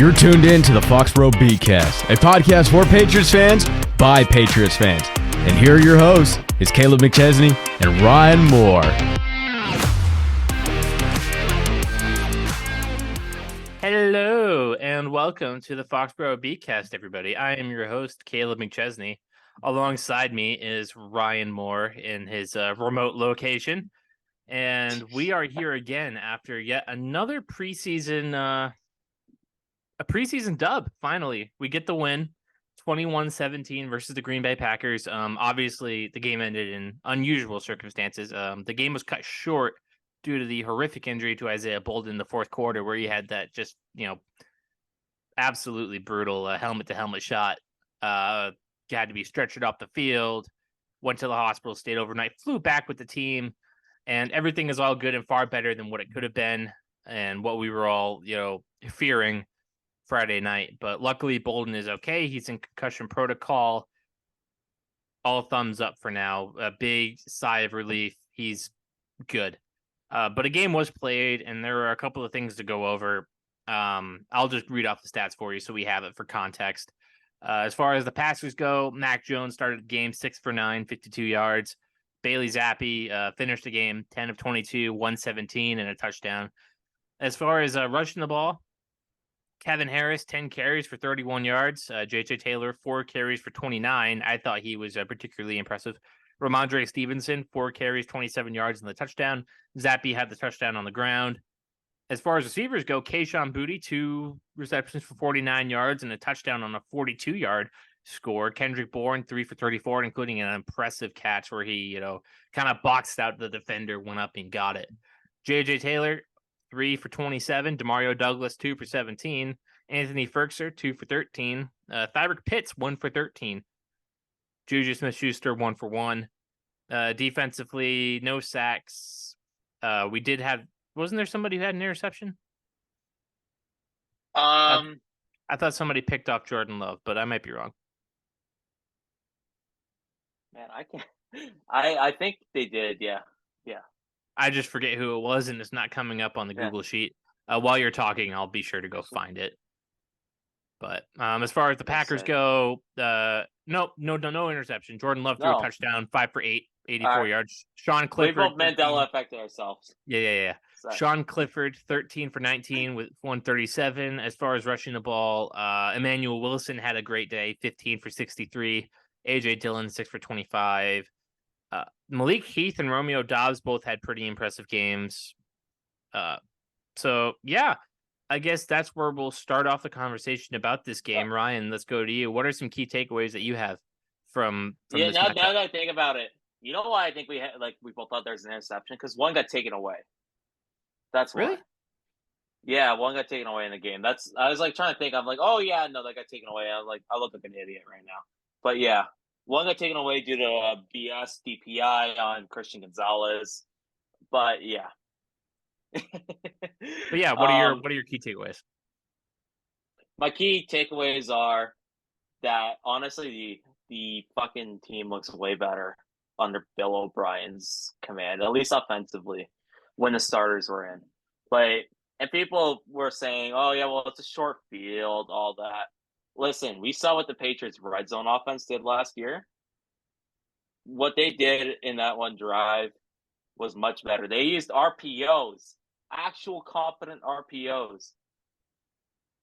You're tuned in to the Foxboro BeatCast, a podcast for Patriots fans by Patriots fans. And here are your hosts, is Kaleb McChesney and Ryan Moore. Hello, and welcome to the Foxboro BeatCast, everybody. I am your host, Kaleb McChesney. Alongside me is Ryan Moore in his remote location. And we are here again after yet another preseason a preseason dub. Finally, we get the win, 21-17 versus the Green Bay Packers. Obviously, the game ended in unusual circumstances. The game was cut short due to the horrific injury to Isaiah Bolden in the fourth quarter, where he had that just, absolutely brutal helmet-to-helmet shot. Had to be stretchered off the field, went to the hospital, stayed overnight, flew back with the team, and everything is all good and far better than what it could have been and what we were all, fearing Friday night. But luckily Bolden is okay. He's in concussion protocol. All thumbs up for now. A big sigh of relief. He's good. But a game was played, and there are a couple of things to go over. I'll just read off the stats for you so we have it for context. As far as the passers go, Mac Jones started the game 6 for 9, 52 yards. Bailey Zappi finished the game 10 of 22, 117, and a touchdown. As far as rushing the ball, Kevin Harris, 10 carries for 31 yards. J.J. Taylor, 4 carries for 29. I thought he was particularly impressive. Ramondre Stevenson, 4 carries, 27 yards, and the touchdown. Zappi had the touchdown on the ground. As far as receivers go, Kayshon Boutte, 2 receptions for 49 yards and a touchdown on a 42-yard score. Kendrick Bourne, 3 for 34, including an impressive catch where he, kind of boxed out the defender, went up and got it. J.J. Taylor, 3 for 27. Demario Douglas, 2 for 17. Anthony Ferkser, 2 for 13. Thyrick Pitts, 1 for 13. Juju Smith-Schuster, 1 for 1. Defensively, no sacks. We did have... Wasn't there somebody who had an interception? I thought somebody picked off Jordan Love, but I might be wrong. Man, I can't... I think they did, yeah. I just forget who it was, and it's not coming up on the Google sheet. While you're talking, I'll be sure to go find it. But as far as the Packers go, no interception. Jordan Love threw a touchdown, 5 for 8, 84 yards. Sean Clifford. We both Mandela affected ourselves. Yeah. Sorry. Sean Clifford, 13 for 19 with 137. As far as rushing the ball, Emmanuel Wilson had a great day, 15 for 63. A.J. Dillon, 6 for 25. Malik Heath and Romeo Doubs both had pretty impressive games. So, yeah, I guess that's where we'll start off the conversation about this game. Ryan, let's go to you. What are some key takeaways that you have from this now matchup? that I think about it, you know why I think we both thought there was an interception? Because one got taken away. That's why. Really? Yeah, one got taken away in the game. I was trying to think. I'm like, oh yeah, no, that got taken away. I look like an idiot right now. But yeah, one got taken away due to BS DPI on Christian Gonzalez. But yeah. But yeah, what are your key takeaways? My key takeaways are that honestly the fucking team looks way better under Bill O'Brien's command, at least offensively, when the starters were in. And people were saying, oh yeah, well, it's a short field, all that. Listen, we saw what the Patriots red zone offense did last year. What they did in that one drive was much better. They used RPOs, actual competent RPOs.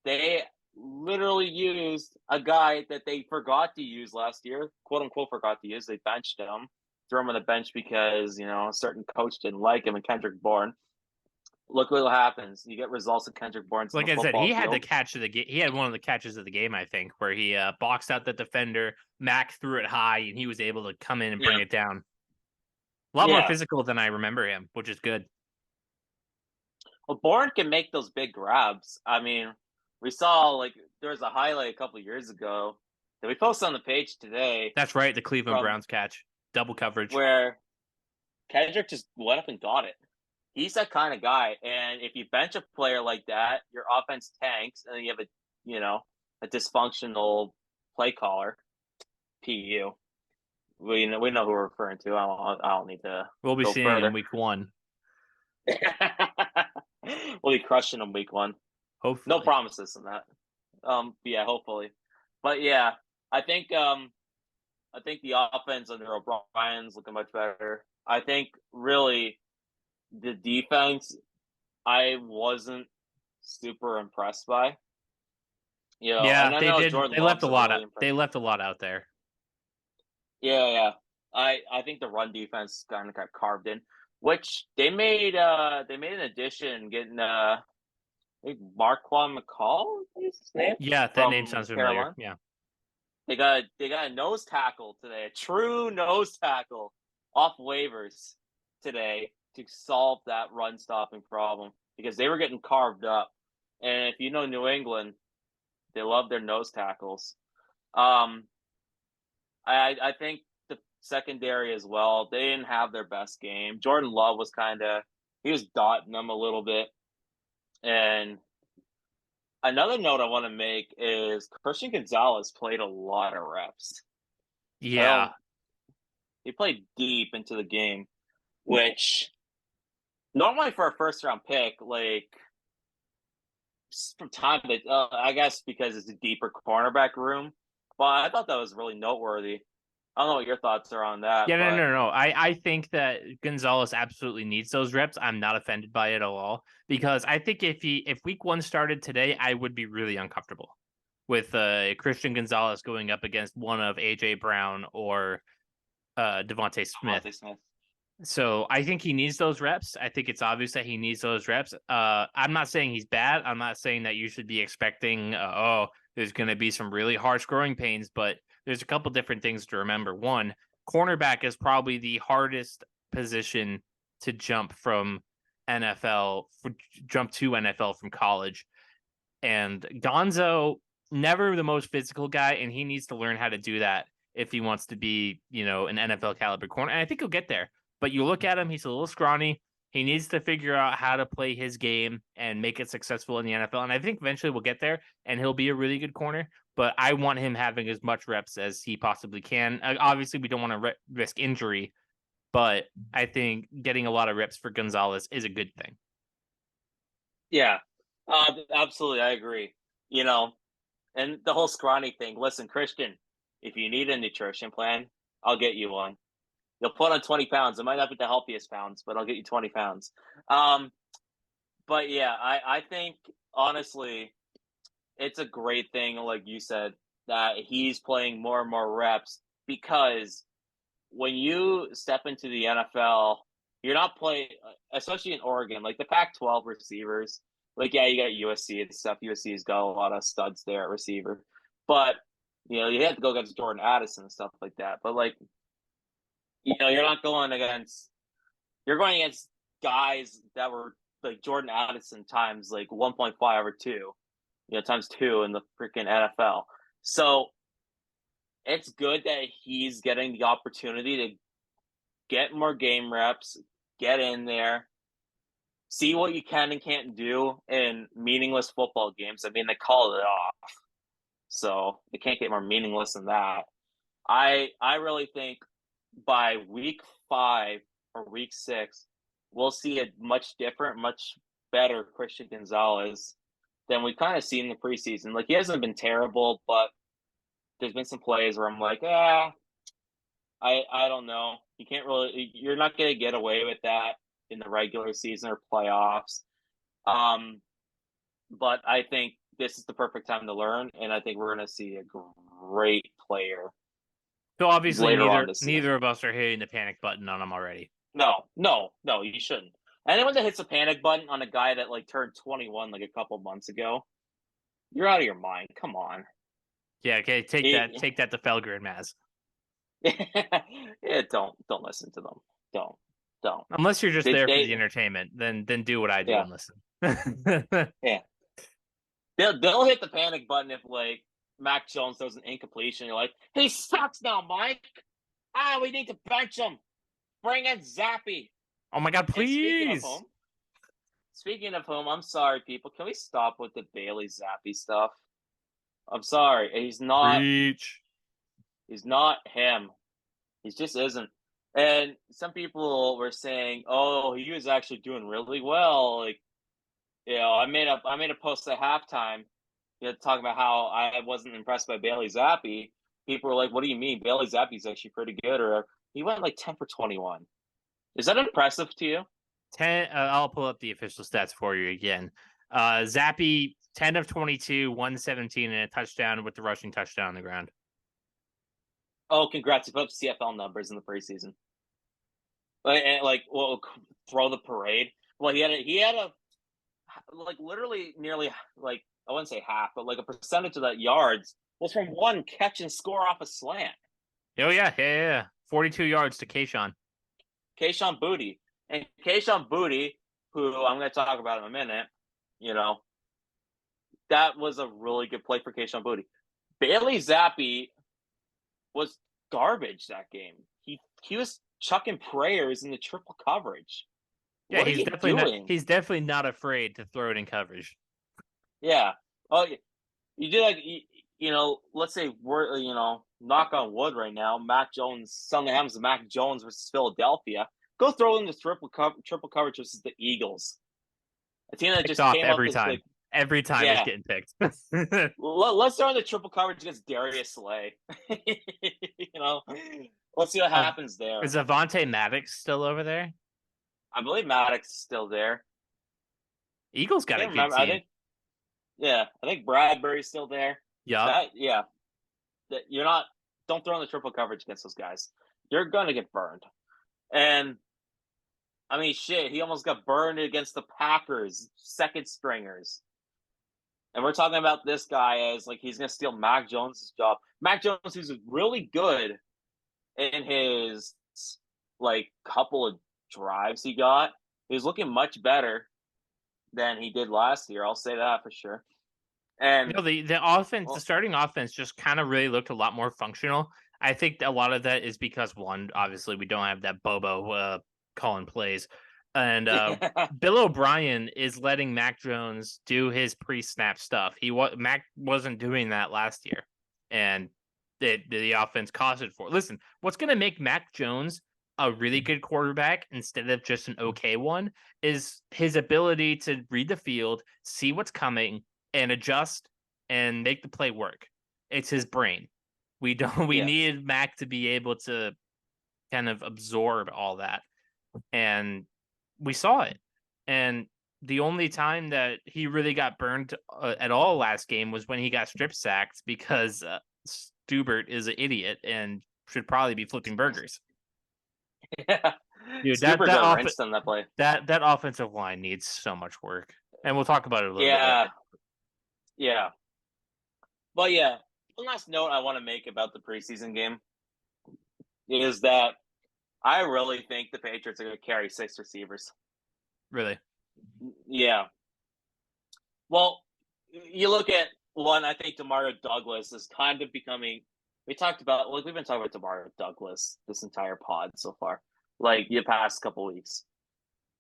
They literally used a guy that they forgot to use last year, quote unquote forgot to use. They benched him, threw him on the bench because, a certain coach didn't like him, and Kendrick Bourne. Look what happens. You get results in Kendrick Bourne's. Like I said, he had the catch of the game. He had one of the catches of the game, I think, where he boxed out the defender. Mac threw it high, and he was able to come in and bring it down. A lot more physical than I remember him, which is good. Well, Bourne can make those big grabs. I mean, we saw there was a highlight a couple of years ago that we posted on the page today. That's right, the Cleveland Browns catch, double coverage, where Kendrick just went up and got it. He's that kind of guy, and if you bench a player like that, your offense tanks, and then you have a dysfunctional play caller, PU. We know who we're referring to. I don't need to. We'll be seeing further. in week 1. We'll be crushing them week 1. Hopefully, no promises in that. Yeah, hopefully. But yeah, I think the offense under O'Brien's looking much better. I think really the defense I wasn't super impressed by. And Yeah, I they know did. Jordan They left Love's a a lot out. really They impressive. left a lot out there. Yeah. I think the run defense kind of got carved in, which they made an addition getting I think Marquand McCall is his name Yeah, that name from sounds familiar. Carolina. Yeah. They got a nose tackle today, a true nose tackle off waivers today to solve that run stopping problem because they were getting carved up. And if you know New England, they love their nose tackles. Um, I think the secondary as well, they didn't have their best game. Jordan Love was he was dotting them a little bit. And another note I want to make is Christian Gonzalez played a lot of reps. Yeah. He played deep into the game, which normally for a first round pick, like from time to I guess because it's a deeper cornerback room. But I thought that was really noteworthy. I don't know what your thoughts are on that, Yeah, but no. I think that Gonzalez absolutely needs those reps. I'm not offended by it at all because I think if week 1 started today, I would be really uncomfortable with Christian Gonzalez going up against one of AJ Brown or Devontae Smith. Devontae Smith. So I think he needs those reps. I think it's obvious that he needs those reps. I'm not saying he's bad. I'm not saying that you should be expecting, there's going to be some really harsh growing pains, but there's a couple different things to remember. One, cornerback is probably the hardest position to jump from jump to NFL from college. And Gonzo, never the most physical guy, and he needs to learn how to do that if he wants to be, an NFL caliber corner. And I think he'll get there. But you look at him, he's a little scrawny. He needs to figure out how to play his game and make it successful in the NFL. And I think eventually we'll get there and he'll be a really good corner. But I want him having as much reps as he possibly can. Obviously, we don't want to risk injury, but I think getting a lot of reps for Gonzalez is a good thing. Yeah, absolutely. I agree. And the whole scrawny thing. Listen, Christian, if you need a nutrition plan, I'll get you one. You'll put on 20 pounds. It might not be the healthiest pounds, but I'll get you 20 pounds. But yeah, I think honestly, it's a great thing, like you said, that he's playing more and more reps because when you step into the NFL, you're not playing, especially in Oregon, like the Pac-12 receivers. Like, yeah, you got USC and stuff. USC's got a lot of studs there at receiver. But, you have to go against Jordan Addison and stuff like that. But, like, you're not going against – you're going against guys that were like Jordan Addison times like 1.5 or 2, times 2 in the freaking NFL. So it's good that he's getting the opportunity to get more game reps, get in there, see what you can and can't do in meaningless football games. I mean, they called it off, so they can't get more meaningless than that. I really think by week 5 or week 6, we'll see a much different, much better Christian Gonzalez than we kind of seen in the preseason. Like, he hasn't been terrible, but there's been some plays where I'm like, I don't know. You can't really, you're not going to get away with that in the regular season or playoffs. But I think this is the perfect time to learn, and I think we're going to see a great player. So obviously neither season. of us are hitting the panic button on him already. No, you shouldn't. Anyone that hits the panic button on a guy that like turned 21 like a couple months ago, you're out of your mind. Come on. Yeah, okay, take that to Felger and Maz. Yeah, don't listen to them. Don't. Unless you're just there for the entertainment, then do what I do and listen. Yeah. They'll hit the panic button if like Mac Jones throws an incompletion. You're like, he sucks now, Mike. We need to bench him. Bring in Zappy. Oh my God, please. Speaking of whom, I'm sorry, people. Can we stop with the Bailey Zappy stuff? I'm sorry. He's not. Preach. He's not him. He just isn't. And some people were saying, "Oh, he was actually doing really well." Like, I made a post at halftime talking about how I wasn't impressed by Bailey Zappi. People were like, "What do you mean? Bailey Zappi's actually pretty good." Or he went like 10 for 21. Is that impressive to you? 10. I'll pull up the official stats for you again. Zappi 10 of 22, 117, and a touchdown with the rushing touchdown on the ground. Oh, congrats! He put up CFL numbers in the preseason. Well, throw the parade. Well, he had a like literally nearly like I wouldn't say half, but like a percentage of that yards was from one catch and score off a slant. Oh yeah. 42 yards to Kayshawn. Kayshawn Boutte. And Kayshawn Boutte, who I'm going to talk about in a minute, that was a really good play for Kayshawn Boutte. Bailey Zappi was garbage that game. He was chucking prayers in the triple coverage. Yeah, he's definitely not afraid to throw it in coverage. Yeah. Oh, you do let's say we're knock on wood right now. Mac Jones, something happens to Mac Jones versus Philadelphia. Go throw in the triple coverage versus the Eagles. A team that just came every up time. Every time it's getting picked. Let's throw in the triple coverage against Darius Slay. Let's see what happens there. Is Avonte Maddox still over there? I believe Maddox is still there. Eagles got a good team. I think Bradbury's still there. Yeah. Don't throw in the triple coverage against those guys. You're going to get burned. And I mean, shit, he almost got burned against the Packers, second stringers. And we're talking about this guy as like he's going to steal Mac Jones' job. Mac Jones, who's really good in his like couple of drives he got. He was looking much better than he did last year. I'll say that for sure. And the offense, the starting offense just kind of really looked a lot more functional. I think a lot of that is because one, obviously we don't have that Bobo calling plays. And Bill O'Brien is letting Mac Jones do his pre-snap stuff. Mac wasn't doing that last year, and the offense caused it for. Listen, what's going to make Mac Jones a really good quarterback instead of just an okay one is his ability to read the field, see what's coming, and adjust and make the play work. It's his brain. We needed Mac to be able to kind of absorb all that, and we saw it. And the only time that he really got burned at all last game was when he got strip sacked because Stubert is an idiot and should probably be flipping burgers. Yeah, dude, that play. That offensive line needs so much work, and we'll talk about it a little bit later. Yeah. But yeah, one last note I want to make about the preseason game is that I really think the Patriots are going to carry 6 receivers. Really? Yeah. Well, you look at one, I think Demario Douglas is kind of becoming. We've been talking about Demario Douglas this entire pod so far, like the past couple weeks.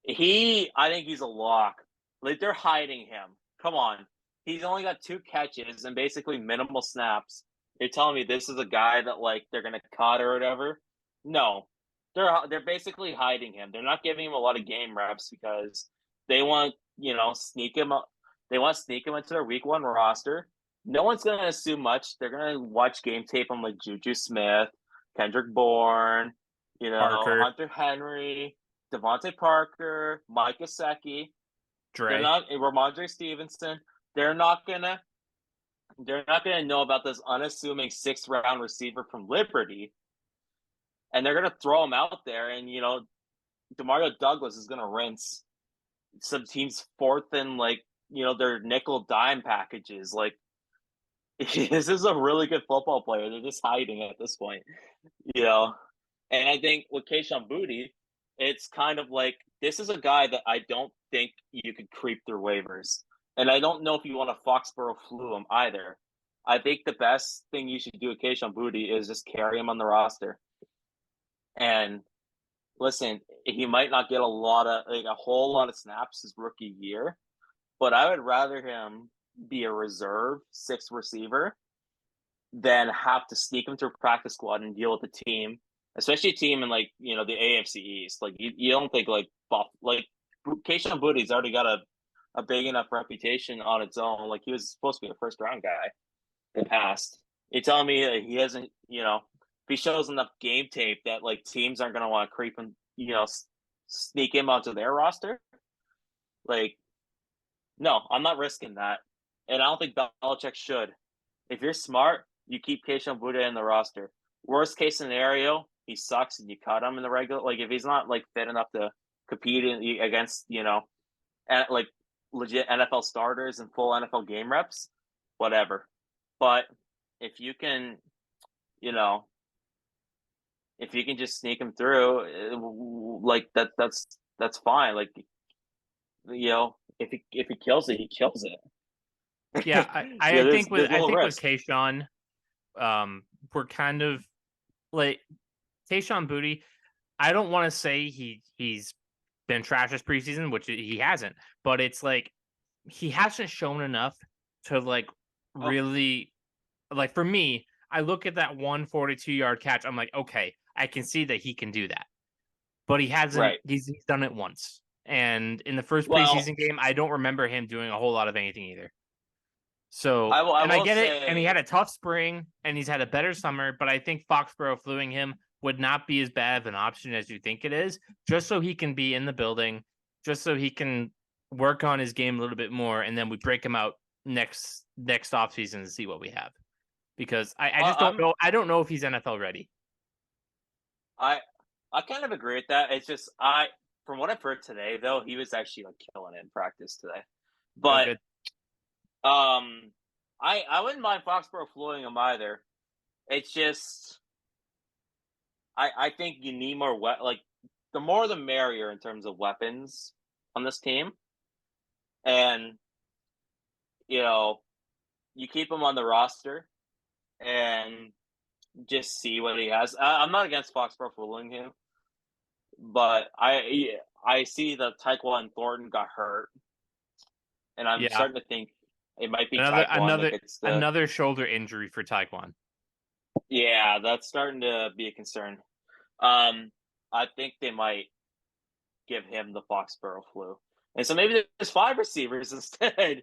I think he's a lock. Like they're hiding him. Come on. He's only got 2 catches and basically minimal snaps. You're telling me this is a guy that like they're gonna cut or whatever? No, they're basically hiding him. They're not giving him a lot of game reps because they want sneak him up. They want to sneak him into their week 1 roster. No one's gonna assume much. They're gonna watch game tape on like Juju Smith, Kendrick Bourne, Parker. Hunter Henry, Devontae Parker, Mike Gesicki. Ramondre Stevenson. They're not gonna know about this unassuming 6th round receiver from Liberty, and they're gonna throw him out there. And Demario Douglas is gonna rinse some teams 4th and their nickel dime packages. Like this is a really good football player. They're just hiding at this point, And I think with Kayshawn Boutte, it's kind of like this is a guy that I don't think you could creep through waivers. And I don't know if you want to Foxboro flu him either. I think the best thing you should do with Kayshawn Boutte is just carry him on the roster. And listen, he might not get a whole lot of snaps his rookie year, but I would rather him be a reserve 6th receiver than have to sneak him through a practice squad and deal with the team, especially a team in the AFC East. Like you don't think Kayshawn Boutte's already got a a big enough reputation on its own. Like he was supposed to be a first round guy in the past. You're telling me that he hasn't, if he shows enough game tape that like teams aren't going to want to creep him, sneak him onto their roster? Like, no, I'm not risking that. And I don't think Belichick should. If you're smart, you keep Keishon Buddha in the roster. Worst case scenario, he sucks and you cut him in the regular. Like, if he's not like fit enough to compete against, like legit NFL starters and full NFL game reps, whatever. But if you can, if you can just sneak him through, like that's fine. Like, if he kills it, he kills it. Yeah, I think with risk. Keishon, we're kind of like Keishon Boutte. I don't want to say he's been trash this preseason, which he hasn't, but it's like he hasn't shown enough to like really like for me. I look at that 142-yard catch. I'm like, okay, I can see that he can do that, but he hasn't. Right. He's done it once, and in the first preseason game, I don't remember him doing a whole lot of anything either. So, I get it, and he had a tough spring, and he's had a better summer, but I think Foxborough fluing him would not be as bad of an option as you think it is, just so he can be in the building, just so he can work on his game a little bit more, and then we break him out next offseason and see what we have. Because I just don't know. I don't know if he's NFL ready. I kind of agree with that. It's just from what I've heard today, though, he was actually like killing it in practice today. But I wouldn't mind Foxborough fluing him either. It's just I think you need more like the more the merrier in terms of weapons on this team. And you keep him on the roster and just see what he has. I'm not against Foxborough fooling him, but I see that Taekwon Thornton got hurt, and I'm starting to think it might be another shoulder injury for Taekwon. Yeah, that's starting to be a concern. I think they might give him the Foxborough flu, and so maybe there's 5 receivers instead.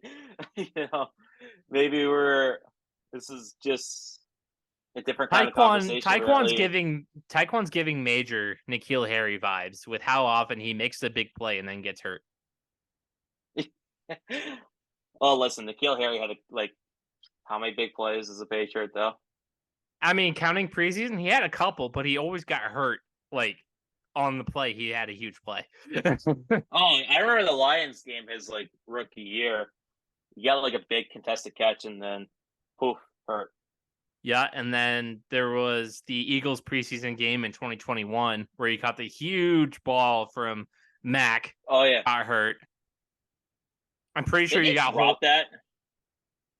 Maybe this is just a different kind of conversation. Taekwon's giving major N'Keal Harry vibes with how often he makes a big play and then gets hurt. Oh, listen, N'Keal Harry had how many big plays as a Patriot though? I mean, counting preseason, he had a couple, but he always got hurt. Like on the play, he had a huge play. I remember the Lions game his rookie year. He got a big contested catch and then poof, hurt. Yeah, and then there was the Eagles preseason game in 2021 where he caught the huge ball from Mac. Oh yeah, got hurt. I'm pretty sure he got dropped that.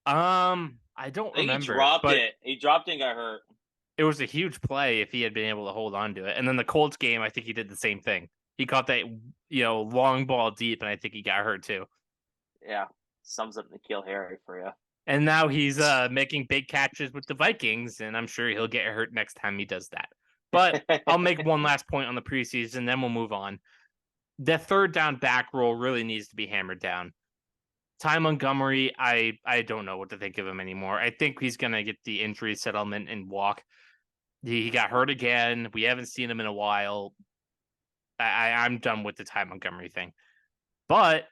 I don't remember. He dropped it and got hurt. It was a huge play if he had been able to hold on to it. And then the Colts game, I think he did the same thing. He caught that, long ball deep, and I think he got hurt too. Yeah, sums up N'Keal Harry for you. And now he's making big catches with the Vikings, and I'm sure he'll get hurt next time he does that. But I'll make one last point on the preseason, then we'll move on. The third down back role really needs to be hammered down. Ty Montgomery, I don't know what to think of him anymore. I think he's going to get the injury settlement and walk. He got hurt again. We haven't seen him in a while. I'm done with the Ty Montgomery thing. But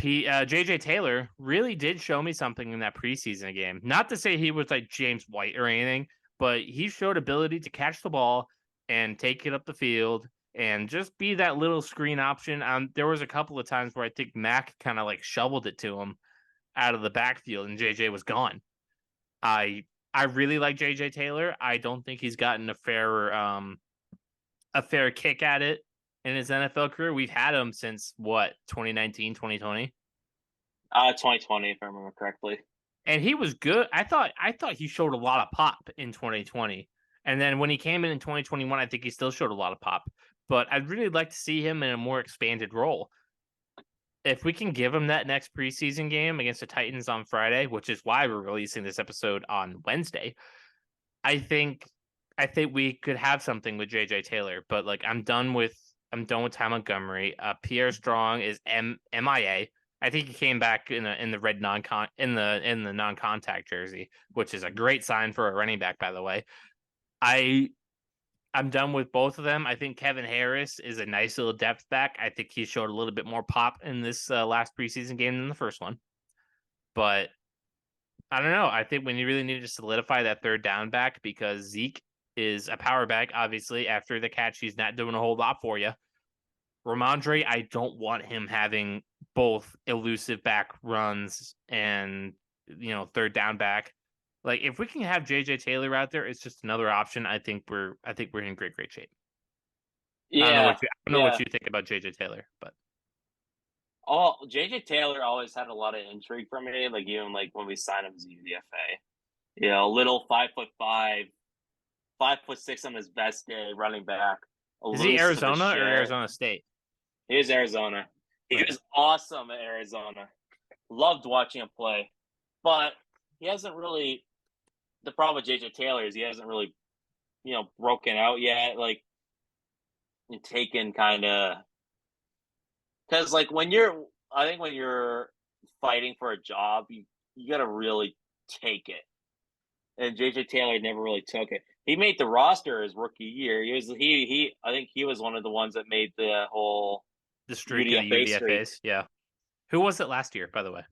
JJ Taylor really did show me something in that preseason game. Not to say he was like James White or anything, but he showed ability to catch the ball and take it up the field and just be that little screen option. There was a couple of times where I think Mac kind of shoveled it to him out of the backfield and JJ was gone. I really like JJ Taylor. I don't think he's gotten a fair kick at it in his NFL career. We've had him since 2019, 2020? 2020, if I remember correctly. And he was good. I thought he showed a lot of pop in 2020. And then when he came in 2021, I think he still showed a lot of pop. But I'd really like to see him in a more expanded role. If we can give him that next preseason game against the Titans on Friday, which is why we're releasing this episode on Wednesday, I think we could have something with JJ Taylor. But I'm done with I'm done with Ty Montgomery. Pierre Strong is MIA. I think he came back in the red in the non-contact jersey, which is a great sign for a running back, by the way. I'm done with both of them. I think Kevin Harris is a nice little depth back. I think he showed a little bit more pop in this last preseason game than the first one. But I don't know. I think when you really need to solidify that third down back, because Zeke is a power back, obviously, after the catch, he's not doing a whole lot for you. Ramondre, I don't want him having both elusive back runs and, third down back. Like, if we can have JJ Taylor out there, it's just another option. I think we're in great shape. Yeah. I don't know what you think about JJ Taylor, but JJ Taylor always had a lot of intrigue for me. Like even like when we signed him as a UDFA, little 5'5", 5'6" on his best day, running back. Is he Arizona or Arizona State? He is Arizona. He was awesome at Arizona. Loved watching him play, but he hasn't really. The problem with JJ Taylor is he hasn't really, broken out yet. Like, and taken kind of, because like when you're fighting for a job, you gotta really take it. And JJ Taylor never really took it. He made the roster his rookie year. I think he was one of the ones that made the streak of the UDFAs. Yeah. Who was it last year, by the way?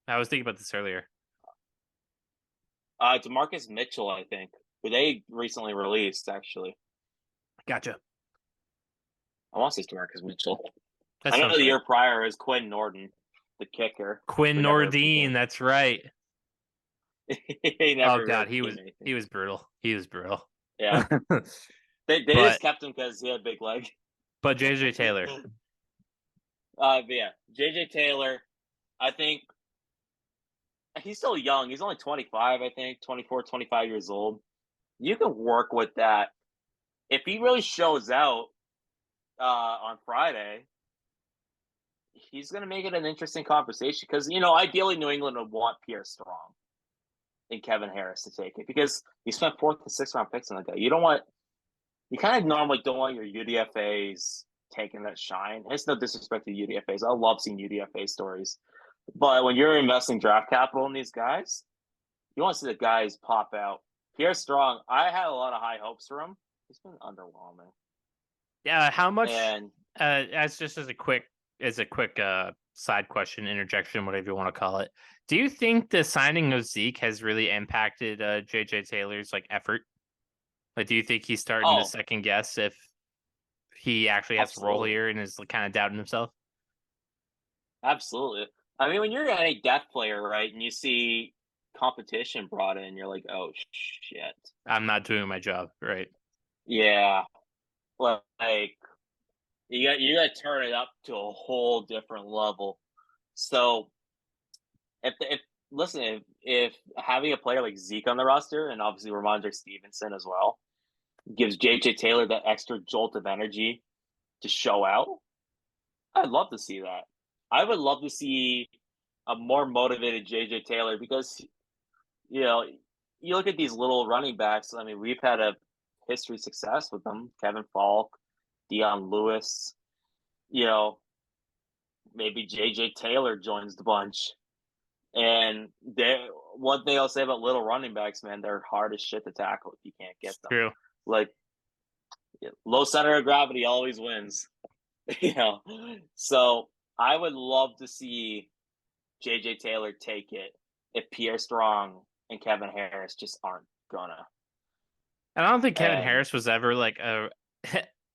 I was thinking about this earlier. DeMarcus Mitchell, I think, who they recently released, actually. Gotcha. I want to say DeMarcus Mitchell. I know the year prior is Quinn Nordin, the kicker. Quinn Nordin, that's right. He never he was brutal. He was brutal. Yeah. they just kept him because he had a big leg. But JJ Taylor. JJ Taylor, I think he's still young. He's only 25, I think, 24, 25 years old. You can work with that. If he really shows out on Friday, he's going to make it an interesting conversation because, ideally New England would want Pierre Strong and Kevin Harris to take it because you spent 4th and 6th round picks on the guy. You kind of normally don't want your UDFAs taking that shine. It's no disrespect to UDFAs. I love seeing UDFA stories. But when you're investing draft capital in these guys, you want to see the guys pop out. Pierre Strong, I had a lot of high hopes for him. He's been underwhelming. Yeah, how much? And as a quick side question, interjection, whatever you want to call it. Do you think the signing of Zeke has really impacted JJ Taylor's effort? Like, do you think he's starting to second guess if he actually has a role here and is kind of doubting himself? Absolutely. I mean, when you're a depth player, right, and you see competition brought in, you're like, oh, shit. I'm not doing my job, right? Yeah. Like, you got to turn it up to a whole different level. So, if having a player like Zeke on the roster, and obviously Ramondre Stevenson as well, gives JJ Taylor that extra jolt of energy to show out, I'd love to see that. I would love to see a more motivated JJ Taylor because, you look at these little running backs. I mean, we've had a history of success with them. Kevin Falk, Dion Lewis, maybe JJ Taylor joins the bunch. And one thing I'll say about little running backs, man, they're hard as shit to tackle if you can't get them. True. Like, low center of gravity always wins. So I would love to see JJ Taylor take it if Pierre Strong and Kevin Harris just aren't gonna. And I don't think Kevin Harris was ever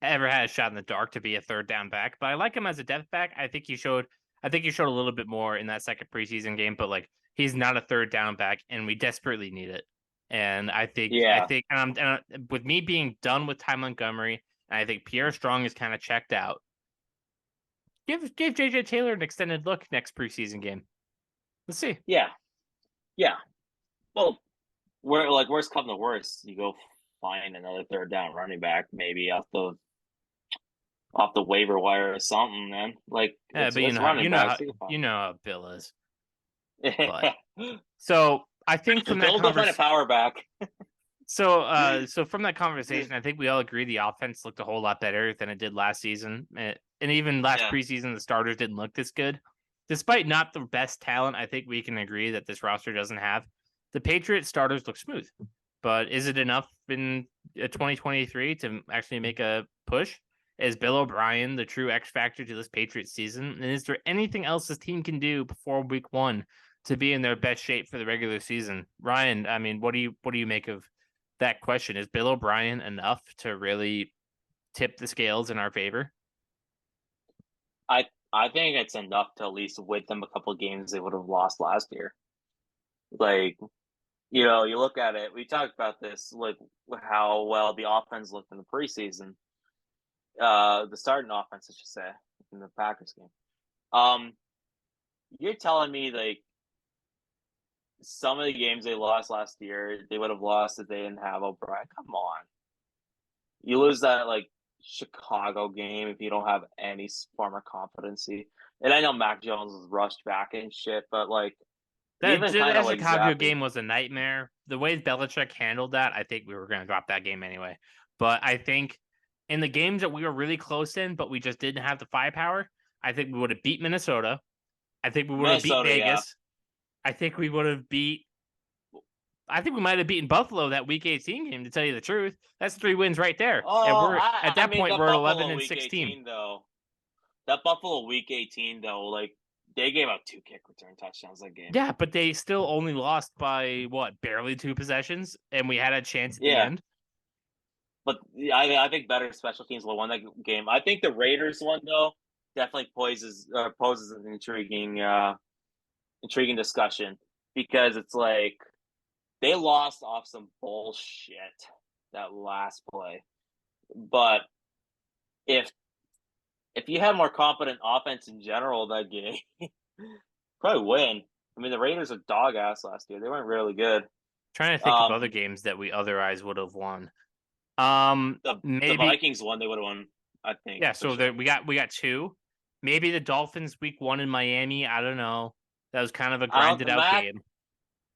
ever had a shot in the dark to be a third down back, but I like him as a depth back. I think he showed a little bit more in that second preseason game, but he's not a third down back, and we desperately need it. And I think, and with me being done with Ty Montgomery, and I think Pierre Strong is kind of checked out. Give JJ Taylor an extended look next preseason game. Let's see. Yeah. Well, worst come to worst, you go find another third down running back, maybe off the waiver wire or something, man. But you know how Bill is. But, so I think from Bill that find a power back. So from that conversation, I think we all agree the offense looked a whole lot better than it did last season. And even last preseason, the starters didn't look this good. Despite not the best talent, I think we can agree that this roster doesn't have. The Patriots starters look smooth. But is it enough in 2023 to actually make a push? Is Bill O'Brien the true X factor to this Patriots season? And is there anything else this team can do before week 1 to be in their best shape for the regular season? Ryan, I mean, what do you make of that question? Is Bill O'Brien enough to really tip the scales in our favor? I think it's enough to at least win them a couple of games they would have lost last year. Like, you look at it. We talked about this, like how well the offense looked in the preseason. The starting offense, I should say, in the Packers game. You're telling me like some of the games they lost last year, they would have lost if they didn't have O'Brien. Come on, you lose that like Chicago game if you don't have any form of competency. And I know Mac Jones was rushed back and shit, but like That like Chicago game was a nightmare. The way Belichick handled that, I think we were going to drop that game anyway. But I think in the games that we were really close in, but we just didn't have the firepower, I think we would have beat Minnesota. I think we would have beat Vegas. Yeah. I think we might have beaten Buffalo that Week 18 game, to tell you the truth. That's 3 wins right there. Oh, and we're at that point, we're 11 and 16. 18, though. That Buffalo Week 18, though, like, they gave up 2 kick return touchdowns that game. Yeah, but they still only lost by, barely 2 possessions, and we had a chance at the end. But I think better special teams will win that game. I think the Raiders one, though, definitely poses an intriguing discussion, because it's like they lost off some bullshit that last play. But if you had more competent offense in general that game, probably win. I mean, the Raiders are dog ass last year. They weren't really good. Trying to think of other games that we otherwise would have won. The Vikings won, they would have won, I think. Yeah, so we got 2. Maybe the Dolphins week 1 in Miami. I don't know. That was kind of a grinded out game.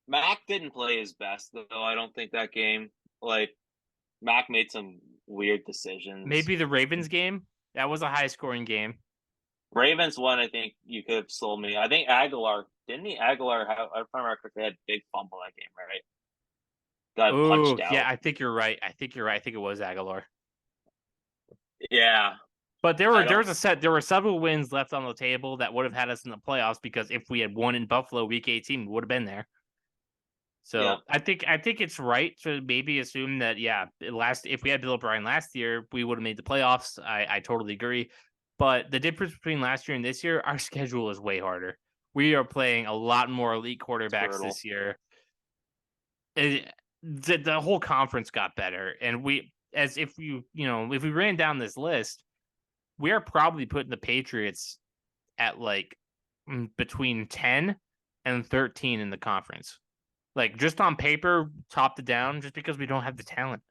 Mac didn't play his best, though. I don't think that game. Like, Mac made some weird decisions. Maybe the Ravens game. That was a high scoring game. Ravens won. I think you could have sold me. I think Aguilar didn't he? Aguilar, I remember correctly, had a big fumble that game, right? Got punched out. Yeah, I think you're right. I think it was Aguilar. Yeah. But there were several wins left on the table that would have had us in the playoffs, because if we had won in Buffalo Week 18, we would have been there. So yeah. I think it's right to maybe assume that if we had Bill O'Brien last year, we would have made the playoffs. I totally agree. But the difference between last year and this year, our schedule is way harder. We are playing a lot more elite quarterbacks this year. The whole conference got better, and if we ran down this list, we are probably putting the Patriots at like between 10 and 13 in the conference. Like, just on paper, top to down, just because we don't have the talent.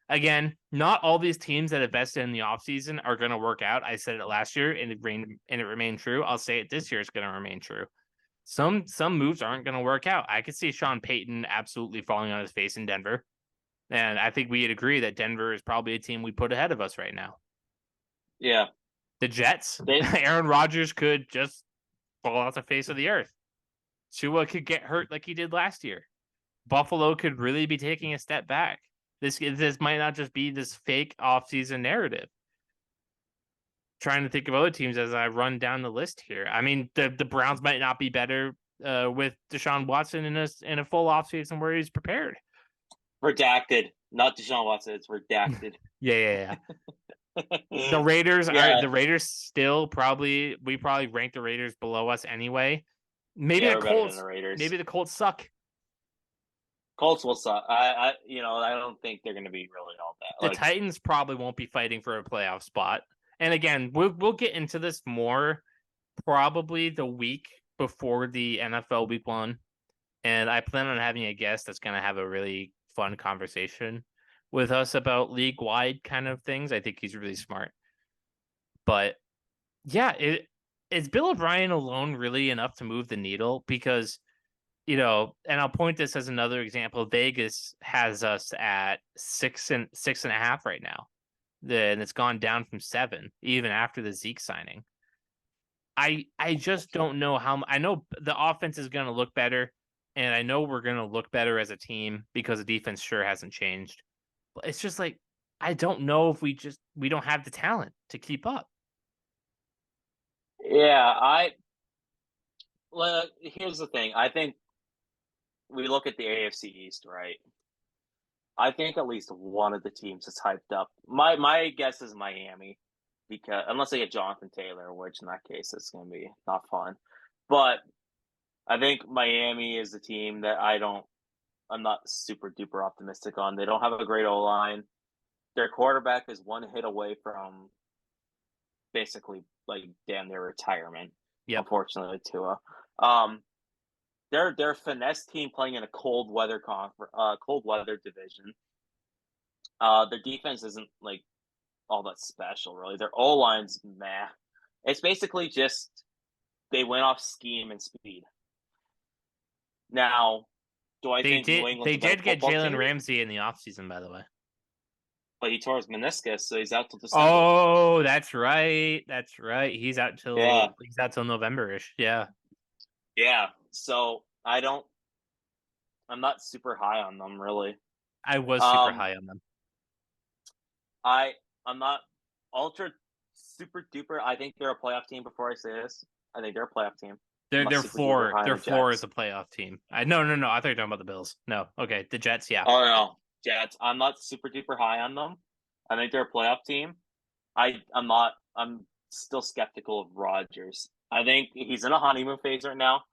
Again, not all these teams that invested in the offseason are going to work out. I said it last year, and it remained true. I'll say it this year, it's going to remain true. Some moves aren't going to work out. I could see Sean Payton absolutely falling on his face in Denver. And I think we'd agree that Denver is probably a team we put ahead of us right now. Yeah. The Jets, Aaron Rodgers could just fall off the face of the earth. Tua could get hurt like he did last year. Buffalo could really be taking a step back. This might not just be this fake offseason narrative. Trying to think of other teams as I run down the list here. I mean, the Browns might not be better with Deshaun Watson in a full offseason where he's prepared. Redacted, not Deshaun Watson. It's redacted. Yeah. The Raiders are the Raiders still probably rank the Raiders below us anyway. Maybe the Colts. Maybe the Colts suck. Colts will suck. I don't think they're going to be really all that. The Titans probably won't be fighting for a playoff spot. And again, we'll get into this more probably the week before the NFL Week 1. And I plan on having a guest that's going to have a really fun conversation with us about league-wide kind of things. I think he's really smart. But yeah, is Bill O'Brien alone really enough to move the needle? Because and I'll point this as another example. Vegas has us at 6.5 right now. And it's gone down from 7, even after the Zeke signing. I just don't know how. I know the offense is going to look better, and I know we're going to look better as a team because the defense sure hasn't changed. But it's just like I don't know if we don't have the talent to keep up. Yeah, here's the thing. I think we look at the AFC East, right? I think at least one of the teams is hyped up. My guess is Miami, because unless they get Jonathan Taylor, which in that case it's going to be not fun. But I think Miami is the team that I'm not super duper optimistic on. They don't have a great O line. Their quarterback is one hit away from basically like damn near retirement. Yep. Unfortunately, Tua. They're a finesse team playing in a cold weather division. Their defense isn't like all that special, really. Their O line's meh. It's basically just they went off scheme and speed. Now, do I think New England's they did get Jalen team? Ramsey in the offseason, by the way. But he tore his meniscus, so he's out till December. Oh, that's right. That's right. He's out till November-ish. Yeah. Yeah. So I'm not super high on them, really. I was super high on them. I'm not ultra super duper. I think they're a playoff team. Before I say this, I think they're a playoff team. Their floor is a playoff team. No. I thought you were talking about the Bills. No. Okay. The Jets. Yeah. Oh no, Jets. I'm not super duper high on them. I think they're a playoff team. I'm still skeptical of Rodgers. I think he's in a honeymoon phase right now.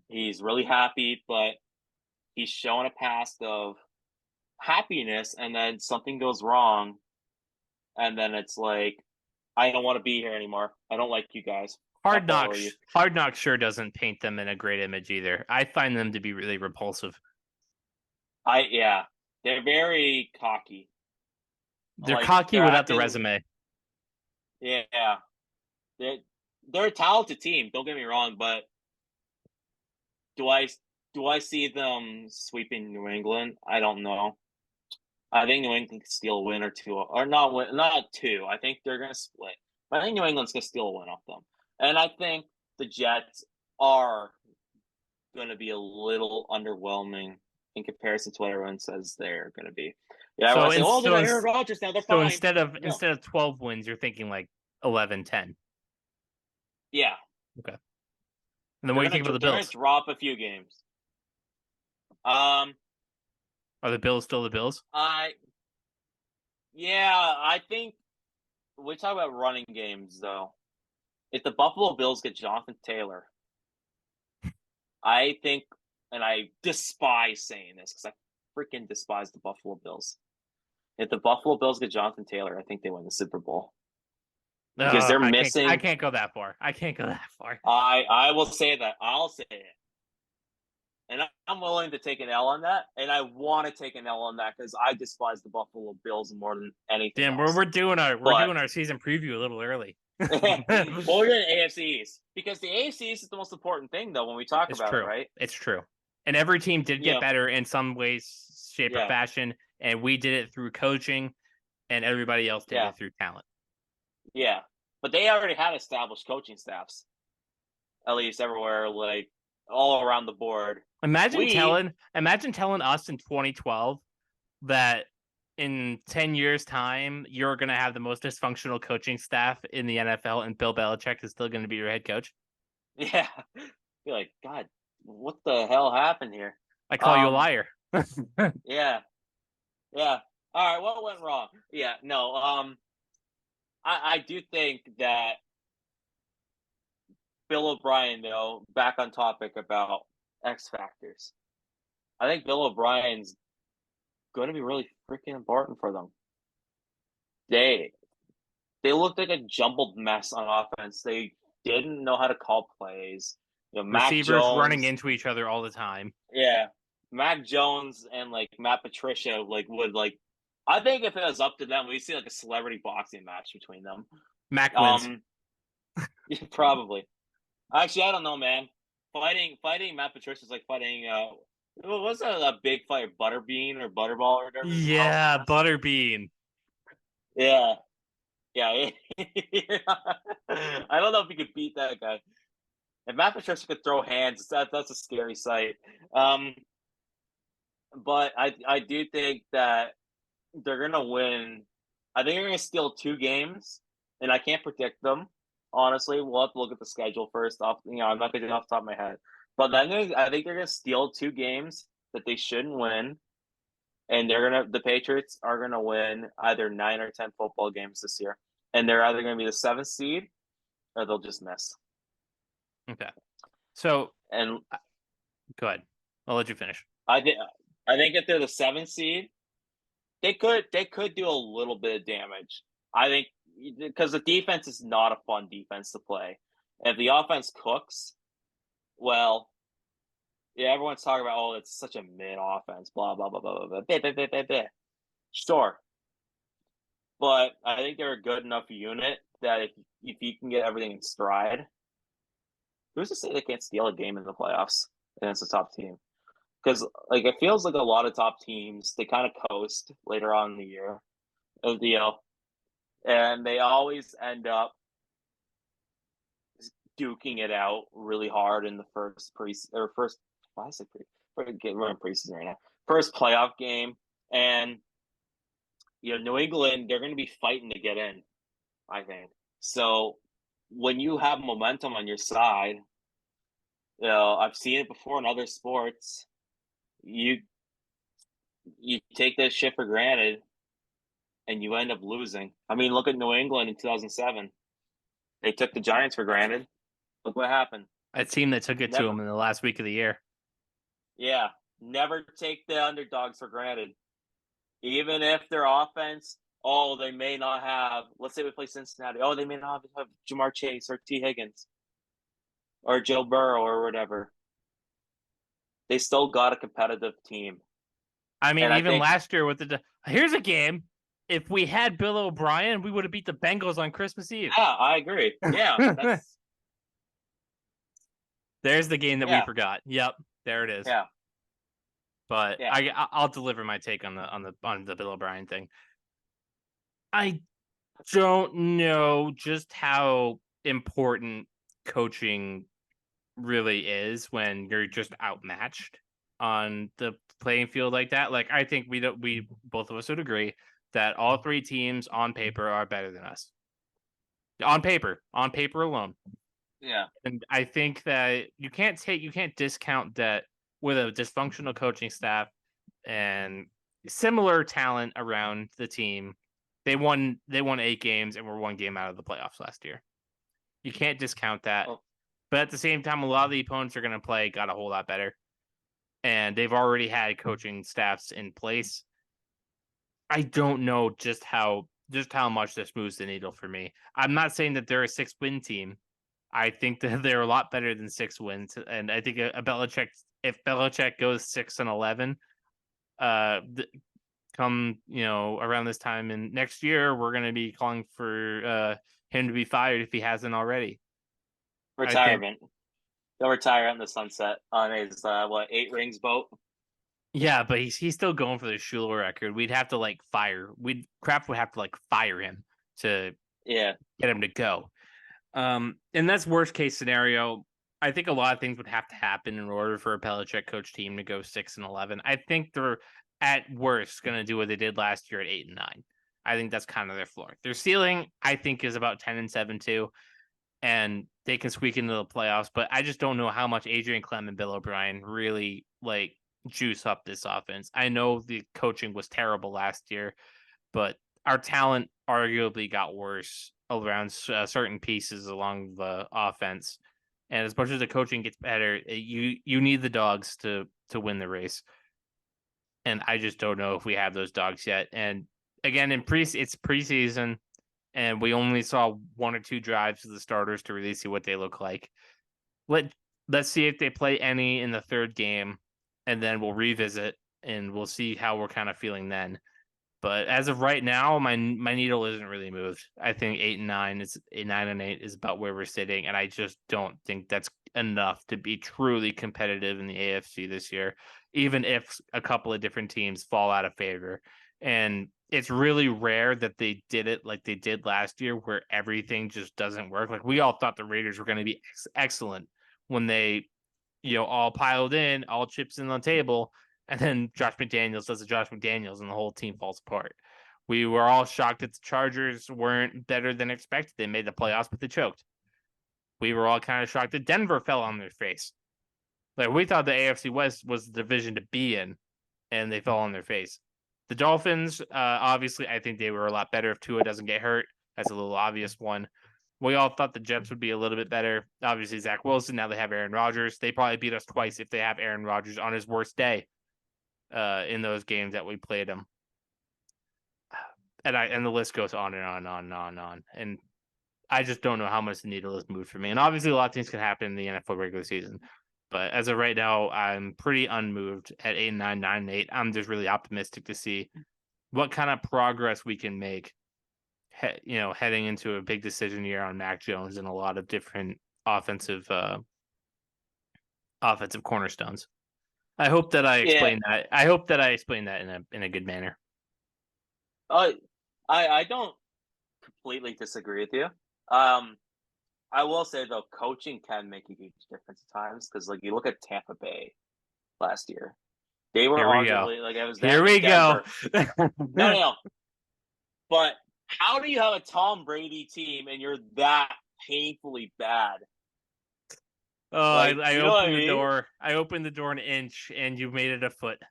He's really happy, but he's showing a past of happiness, and then something goes wrong, and then it's like, I don't want to be here anymore. I don't like you guys. Hard Knocks sure doesn't paint them in a great image either. I find them to be really repulsive. They're very cocky. They're cocky without the resume. Yeah. They're a talented team, don't get me wrong, but do I see them sweeping New England? I don't know. I think New England can steal a win or two, or not two. I think they're going to split. But I think New England's going to steal a win off them. And I think the Jets are going to be a little underwhelming in comparison to what everyone says they're going to be. Yeah, so they're Aaron Rodgers now. They're fine. So instead of 12 wins, you're thinking like 11-10. Yeah. Okay. And then what do you think about the Bills? They're going to drop a few games. Are the Bills still the Bills? I think we talk about running games though. If the Buffalo Bills get Jonathan Taylor, I think, and I despise saying this because I freaking despise the Buffalo Bills. If the Buffalo Bills get Jonathan Taylor, I think they win the Super Bowl. Because they're missing. I can't go that far. I will say that. I'll say it. And I'm willing to take an L on that. And I want to take an L on that because I despise the Buffalo Bills more than anything. Damn, we're doing our season preview a little early. Well, we're doing AFC East because the AFC East is the most important thing, though, when we talk about it, right? It's true. And every team did get better in some ways, shape, or fashion. And we did it through coaching, and everybody else did it through talent. Yeah. But they already had established coaching staffs, at least everywhere, like all around the board. Imagine telling us in 2012 that in 10 years' time, you're going to have the most dysfunctional coaching staff in the NFL, and Bill Belichick is still going to be your head coach. Yeah. You're like, God, what the hell happened here? I call you a liar. Yeah. Yeah. All right. What went wrong? Yeah. No. I do think that Bill O'Brien, though, back on topic about X factors. I think Bill O'Brien's going to be really freaking important for them. They looked like a jumbled mess on offense. They didn't know how to call plays. Receivers running into each other all the time. Yeah. Mac Jones and Matt Patricia would I think if it was up to them, we'd see a celebrity boxing match between them. Mac wins. Probably. Actually, I don't know, man. fighting Matt Patricia is like fighting what was a big fight, Butterbean or Butterball or whatever. Yeah, Butterbean. Yeah. Yeah. I don't know if you could beat that guy. If Matt Patricia could throw hands, that's a scary sight. But I do think that they're gonna win. I think they're gonna steal 2 games, and I can't predict them. Honestly, we'll have to look at the schedule first. I'm not gonna do it off the top of my head. But then I think they're gonna steal 2 games that they shouldn't win, and the Patriots are gonna win either 9 or 10 football games this year, and they're either gonna be the 7th seed or they'll just miss. Okay. So, And go ahead. I'll let you finish. I think if they're the 7th seed, they could do a little bit of damage. I think because the defense is not a fun defense to play. If the offense cooks, well, yeah, everyone's talking about, oh, it's such a mid offense, blah blah blah blah blah blah. Sure, but I think they're a good enough unit that if you can get everything in stride, who's to say they can't steal a game in the playoffs against a top team? Because like it feels like a lot of top teams, they kind of coast later on in the year of the and they always end up duking it out really hard in the first preseason right now. First playoff game, and New England, they're going to be fighting to get in, I think. So when you have momentum on your side, I've seen it before in other sports. You take that shit for granted, and you end up losing. I mean, look at New England in 2007. They took the Giants for granted. Look what happened. A team that took it to them in the last week of the year. Yeah, never take the underdogs for granted. Even if their offense, they may not have, let's say we play Cincinnati, they may not have Jamar Chase or T. Higgins or Joe Burrow or whatever. They still got a competitive team. I mean, even last year with here's a game. If we had Bill O'Brien, we would have beat the Bengals on Christmas Eve. Yeah, I agree. Yeah, there's the game that we forgot. Yep, there it is. Yeah, but I'll deliver my take on the Bill O'Brien thing. I don't know just how important coaching really is when you're just outmatched on the playing field like that. Like, I think we both of us would agree that all 3 teams on paper are better than us. On paper alone. Yeah. And I think that you can't discount that with a dysfunctional coaching staff and similar talent around the team. They won 8 games and were 1 game out of the playoffs last year. You can't discount that. Oh. But at the same time, a lot of the opponents are going to play got a whole lot better. And they've already had coaching staffs in place. I don't know just how much this moves the needle for me. I'm not saying that they're a 6-win team. I think that they're a lot better than 6 wins. And I think if Belichick goes 6-11, come around this time and next year, we're going to be calling for him to be fired if he hasn't already. Retirement. He'll retire on the sunset on his 8 rings boat. Yeah, but he's still going for the Shula record. We'd have to Kraft would have to fire him to get him to go. And that's worst case scenario. I think a lot of things would have to happen in order for a Belichick coach team to go 6-11. I think they're at worst going to do what they did last year at 8-9. I think that's kind of their floor. Their ceiling, I think, is about 10-7 too, and they can squeak into the playoffs. But I just don't know how much Adrian Clem and Bill O'Brien really juice up this offense. I know the coaching was terrible last year, but our talent arguably got worse around certain pieces along the offense. And as much as the coaching gets better, you need the dogs to win the race. And I just don't know if we have those dogs yet. And again, it's preseason, and we only saw 1 or 2 drives of the starters to really see what they look like. Let's see if they play any in the 3rd game, and then we'll revisit and we'll see how we're kind of feeling then. But as of right now, my needle isn't really moved. I think 8-9 is 9-8 is about where we're sitting, and I just don't think that's enough to be truly competitive in the AFC this year, even if a couple of different teams fall out of favor. And it's really rare that they did it like they did last year, where everything just doesn't work. Like we all thought the Raiders were going to be excellent when they, all piled in, all chips in on the table. And then Josh McDaniels does the Josh McDaniels and the whole team falls apart. We were all shocked that the Chargers weren't better than expected. They made the playoffs, but they choked. We were all kind of shocked that Denver fell on their face. Like we thought the AFC West was the division to be in, and they fell on their face. The Dolphins, obviously, I think they were a lot better if Tua doesn't get hurt. That's a little obvious one. We all thought the Jets would be a little bit better. Obviously, Zach Wilson. Now they have Aaron Rodgers. They probably beat us twice if they have Aaron Rodgers on his worst day. In those games that we played them, and the list goes on and on and on and on and on. And I just don't know how much the needle has moved for me. And obviously, a lot of things can happen in the NFL regular season, but as of right now, I'm pretty unmoved at 8-9, 9-8. I'm just really optimistic to see what kind of progress we can make. Heading into a big decision year on Mac Jones and a lot of different offensive cornerstones. I hope that I explained that. I hope that I explained that in a good manner. I don't completely disagree with you. I will say though, coaching can make a huge difference at times because, like, you look at Tampa Bay last year, they were arguably like it was. Here we go. No. But how do you have a Tom Brady team and you're that painfully bad? Oh, I opened the door. I opened the door an inch, and you made it a foot.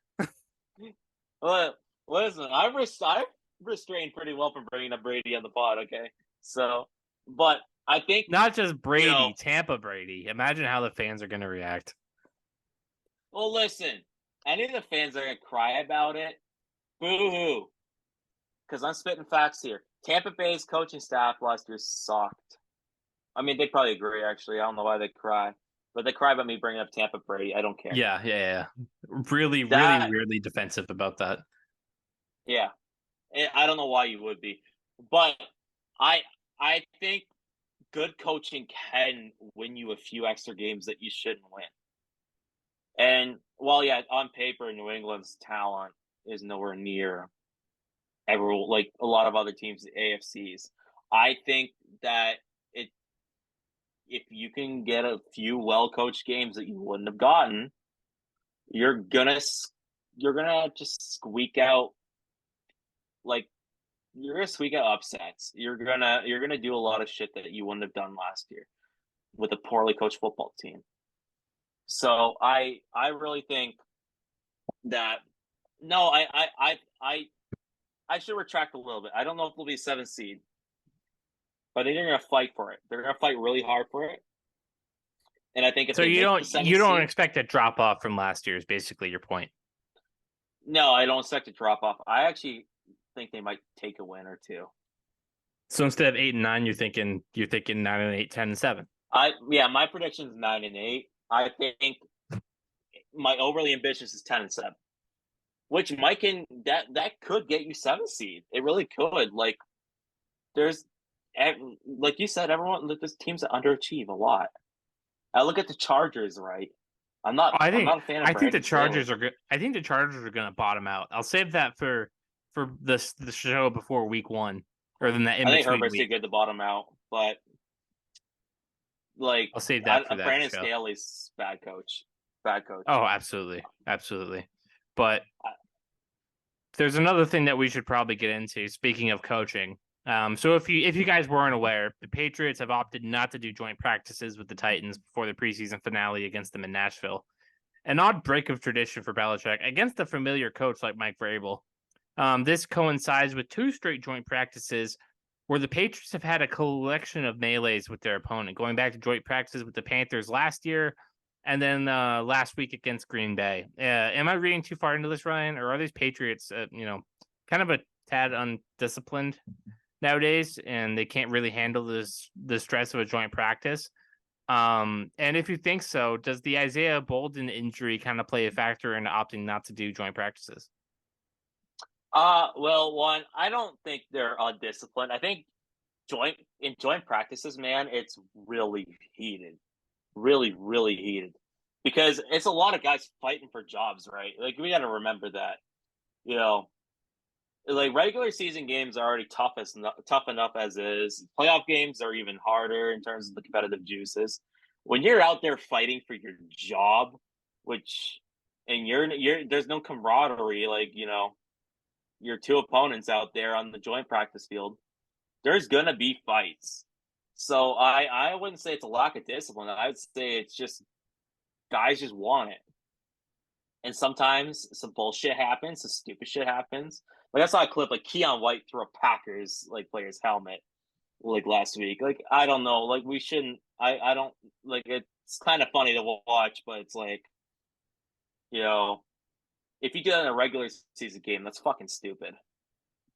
Well, listen, I've restrained pretty well from bringing up Brady on the pod. Okay, so, but I think not just Brady, Tampa Brady. Imagine how the fans are going to react. Well, listen, any of the fans are going to cry about it. Boo-hoo. Because I'm spitting facts here. Tampa Bay's coaching staff last year sucked. I mean, they probably agree, actually. I don't know why they cry. But they cry about me bringing up Tampa Brady. I don't care. Yeah. Really weirdly defensive about that. Yeah. I don't know why you would be. But I think good coaching can win you a few extra games that you shouldn't win. And while, on paper, New England's talent is nowhere near a lot of other teams, the AFCs, I think that if you can get a few well-coached games that you wouldn't have gotten, you're gonna just squeak out upsets. You're gonna do a lot of shit that you wouldn't have done last year with a poorly coached football team. So I really think that I should retract a little bit. I don't know if it'll be a 7th seed. But they're going to fight for it. They're going to fight really hard for it. And I think if you don't expect a drop off from last year is basically your point. No, I don't expect a drop off. I actually think they might take a win or two. So instead of 8-9, you're thinking 9-8, 10-7. My prediction is 9-8. I think my overly ambitious is 10-7, which that could get you 7th seed. It really could. Like you said, there's teams that underachieve a lot. I look at the Chargers, right? I'm not a fan of. I think the Chargers are good. I think the Chargers are going to bottom out. I'll save that for the show before week 1, or then that in between. I think Herbert's too good to bottom out, but I'll save that for that Brandon show. Staley's bad coach. Oh, absolutely. But there's another thing that we should probably get into. Speaking of coaching. So if you guys weren't aware, the Patriots have opted not to do joint practices with the Titans before the preseason finale against them in Nashville. An odd break of tradition for Belichick against a familiar coach like Mike Vrabel. This coincides with 2 straight joint practices where the Patriots have had a collection of melees with their opponent, going back to joint practices with the Panthers last year and then last week against Green Bay. Am I reading too far into this, Ryan, or are these Patriots, kind of a tad undisciplined nowadays, and they can't really handle the stress of a joint practice? And if you think so, does the Isaiah Bolden injury kind of play a factor in opting not to do joint practices? Well, one, I don't think they're undisciplined. I think joint practices, man, it's really heated, really, really heated, because it's a lot of guys fighting for jobs, right? Like we got to remember that, you know, like regular season games are already tough enough as is. Playoff games are even harder in terms of the competitive juices. When you're out there fighting for your job, which and you're there's no camaraderie, like your two opponents out there on the joint practice field, there's gonna be fights. So I wouldn't say it's a lack of discipline. I would say it's just guys just want it. And sometimes some bullshit happens, some stupid shit happens. Like I saw a clip like Keon White threw a Packers like player's helmet like last week. Like I don't know, like we shouldn't. I don't like. It's kind of funny to watch, but it's like, if you do that in a regular season game, that's fucking stupid.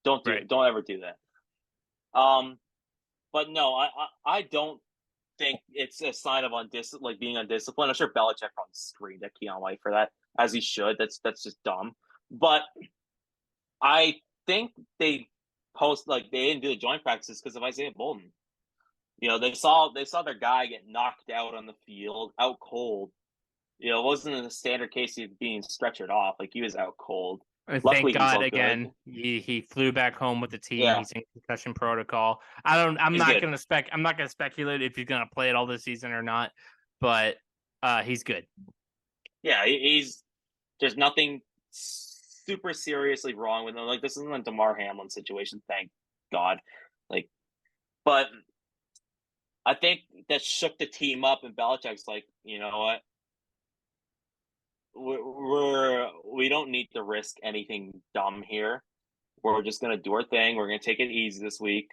Don't do it. Don't ever do that. But no, I don't think it's a sign of being undisciplined. I'm sure Belichick probably screamed at Keon White for that, as he should. That's just dumb. But I think they didn't do the joint practices because of Isaiah Bolden. They saw their guy get knocked out on the field, out cold. It wasn't in the standard case of being stretchered off. Like he was out cold. Thank God again. He flew back home with the team. Yeah. He's in concussion protocol. I'm not gonna speculate if he's gonna play it all this season or not, but he's good. Yeah, there's nothing super seriously wrong with him. Like this isn't a DeMar Hamlin situation, thank God. But I think that shook the team up, and Belichick's like, you know what? We don't need to risk anything dumb here. We're just gonna do our thing. We're gonna take it easy this week.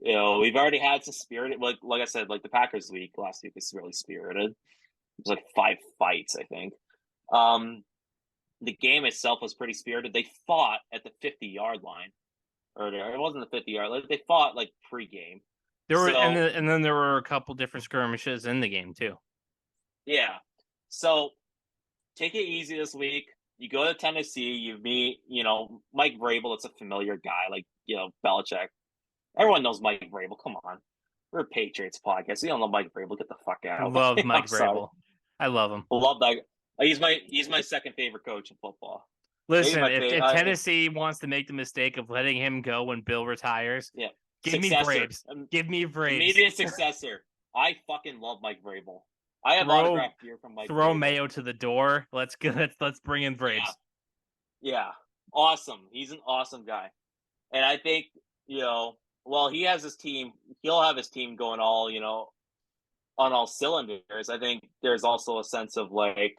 We've already had some spirited, like I said, like the Packers week last week was really spirited. It was like 5 fights, I think. The game itself was pretty spirited. They fought at the 50-yard line, or it wasn't the 50-yard line. They fought like pregame. And then there were a couple different skirmishes in the game too. Yeah. So take it easy this week. You go to Tennessee, you meet, Mike Vrabel. It's a familiar guy, like, Belichick. Everyone knows Mike Vrabel. Come on. We're a Patriots podcast. You don't know Mike Vrabel. Get the fuck out. I love Mike Vrabel. I love him. I love that. He's my second favorite coach in football. Listen, if Tennessee wants to make the mistake of letting him go when Bill retires, give me Braves. Give me Braves. Immediate successor. I fucking love Mike Vrabel. I have autographed gear from Mike. Throw Vrabel. Mayo to the door. Let's bring in Braves. Yeah, awesome. He's an awesome guy, and I think he has his team. He'll have his team going all on all cylinders. I think there's also a sense of like,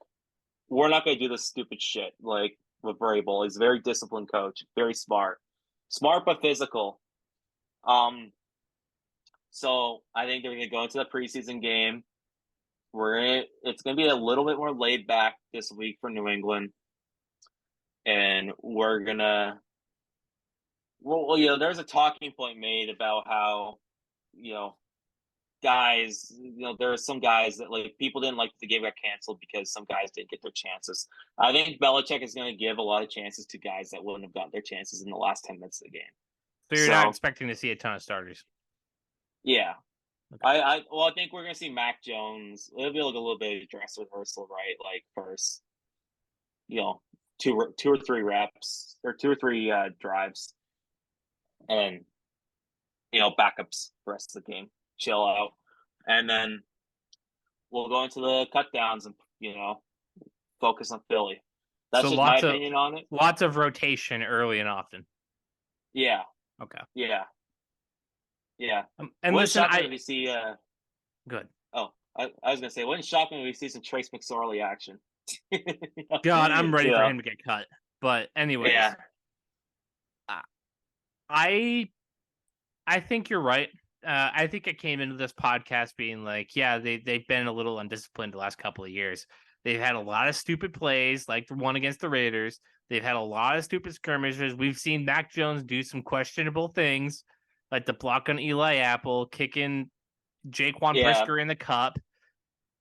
we're not going to do this stupid shit like with Vrabel. He's a very disciplined coach, very smart but physical. So I think they're going to go into the preseason game. It's going to be a little bit more laid back this week for New England. And we're going to, there's a talking point made about how, guys, there are some guys that like people didn't like the game got canceled because some guys didn't get their chances. I think Belichick is going to give a lot of chances to guys that wouldn't have gotten their chances in the last 10 minutes of the game. So you're not expecting to see a ton of starters. Yeah. Okay. I think we're gonna see Mac Jones. It'll be like a little bit of dress rehearsal, right? Like first, 2 or 3 reps or 2 or 3 drives, and backups for the rest of the game. Chill out, and then we'll go into the cut downs and focus on Philly. That's just my opinion on it. Lots of rotation early and often. Yeah. Okay. Yeah. Yeah. And listen, we see. Good. Oh, I was gonna say, wouldn't shock me when we see some Trace McSorley action. God, I'm ready for him to get cut. But anyways, I think you're right. I think I came into this podcast being like, they've been a little undisciplined the last couple of years. They've had a lot of stupid plays, like the one against the Raiders. They've had a lot of stupid skirmishes. We've seen Mac Jones do some questionable things, like the block on Eli Apple, kicking Jaquan Brisker in the cup.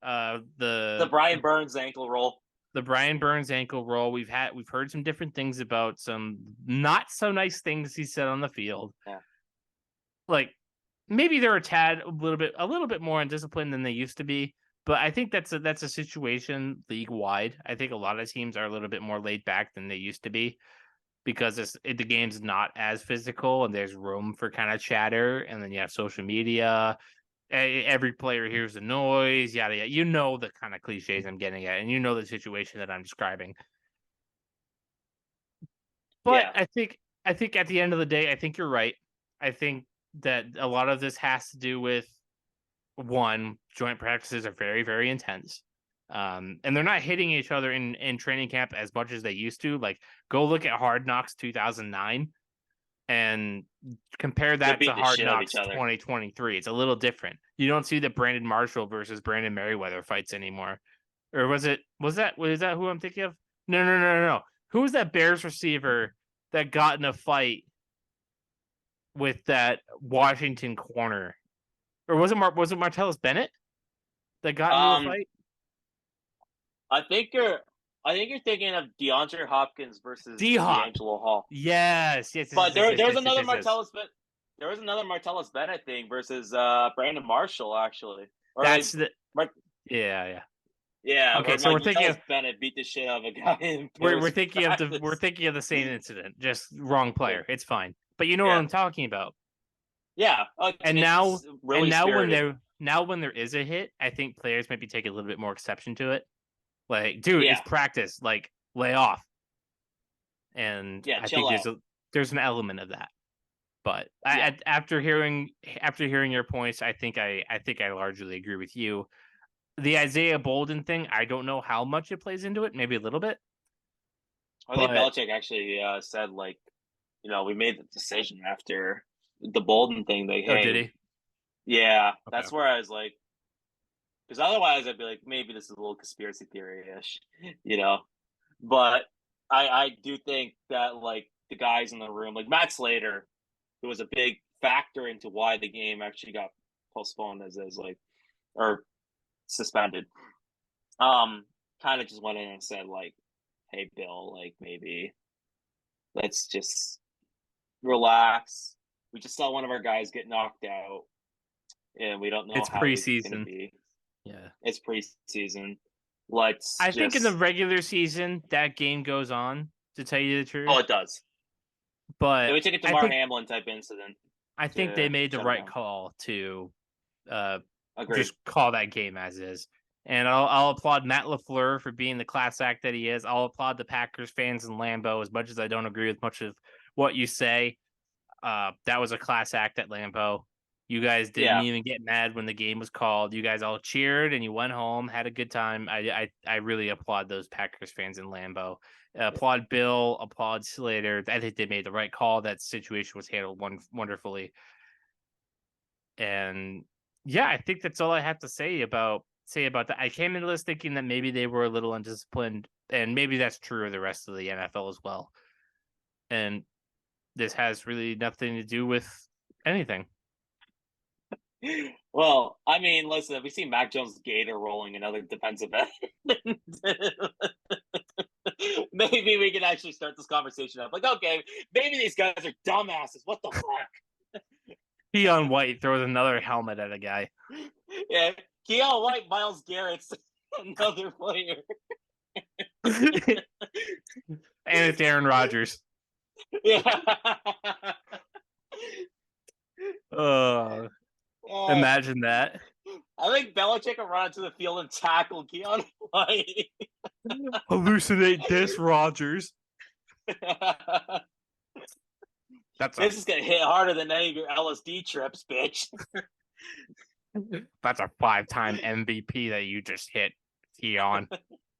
The Brian Burns ankle roll. the Brian Burns ankle roll. We've heard some different things about some not so nice things he said on the field. Yeah. Like maybe they're a little bit more undisciplined than they used to be. But I think that's a situation league wide. I think a lot of teams are a little bit more laid back than they used to be because the game's not as physical and there's room for kind of chatter. And then you have social media. Every player hears the noise, yada yada. You know the kind of cliches I'm getting at, and you know the situation that I'm describing. But Yeah. I think at the end of the day, I think you're right. I think that a lot of this has to do with one, joint practices are very, very intense. And they're not hitting each other in training camp as much as they used to. Like, go look at Hard Knocks 2009 and compare that to Hard Knocks 2023. It's a little different. You don't see the Brandon Marshall versus Brandon Merriweather fights anymore. Or was that who I'm thinking of? No. Who was that Bears receiver that got in a fight with that Washington corner? Or was it Martellus Bennett that got into a fight? I think you're thinking of DeAndre Hopkins versus D'Angelo Hall. Yes. But there's another Martellus Bennett. There was another Martellus Bennett thing versus Brandon Marshall actually. Or that's yeah. Yeah. Okay, so we're thinking of Bennett beat the shit out of a guy. We're thinking of the same incident, just wrong player. It's fine, but you know what I'm talking about. Yeah, now when there is a hit, I think players might be taking a little bit more exception to it. Like, dude, it's practice. Like, lay off. And I think there's an element of that. But after hearing your points, I think I largely agree with you. The Isaiah Bolden thing, I don't know how much it plays into it. Maybe a little bit. I think Belichick actually said, like, we made the decision after the Bolden thing. Did he? Yeah, okay. That's where I was like, because otherwise I'd be like, maybe this is a little conspiracy theory-ish, But I do think that, like, the guys in the room, like Matt Slater, who was a big factor into why the game actually got postponed or suspended, kind of just went in and said, like, hey, Bill, like, maybe let's just relax. We just saw one of our guys get knocked out, and we don't know how it's going to be. Yeah, it's preseason. I think in the regular season that game goes on. To tell you the truth, it does. But we took it to Mar Hamlin type incident. I think they made the right call to just call that game as is. And I'll applaud Matt LaFleur for being the class act that he is. I'll applaud the Packers fans in Lambeau as much as I don't agree with much of what you say. That was a class act at Lambeau. You guys didn't even get mad when the game was called. You guys all cheered and you went home, had a good time. I really applaud those Packers fans in Lambeau. Applaud Bill, applaud Slater. I think they made the right call. That situation was handled wonderfully. And I think that's all I have to say about that. I came into this thinking that maybe they were a little undisciplined, and maybe that's true of the rest of the NFL as well. And this has really nothing to do with anything. Well, I mean, listen, if we see Mac Jones' gator rolling another defensive end, maybe we can actually start this conversation up. Like, okay, maybe these guys are dumbasses. What the fuck? Keon White throws another helmet at a guy. Yeah, Keon White, Myles Garrett's another player. And it's Aaron Rodgers. Yeah. Imagine that. I think Belichick will run into the field and tackle Keon White. Hallucinate this, Rodgers. This is going to hit harder than any of your LSD trips, bitch. That's a 5-time MVP that you just hit, Keon.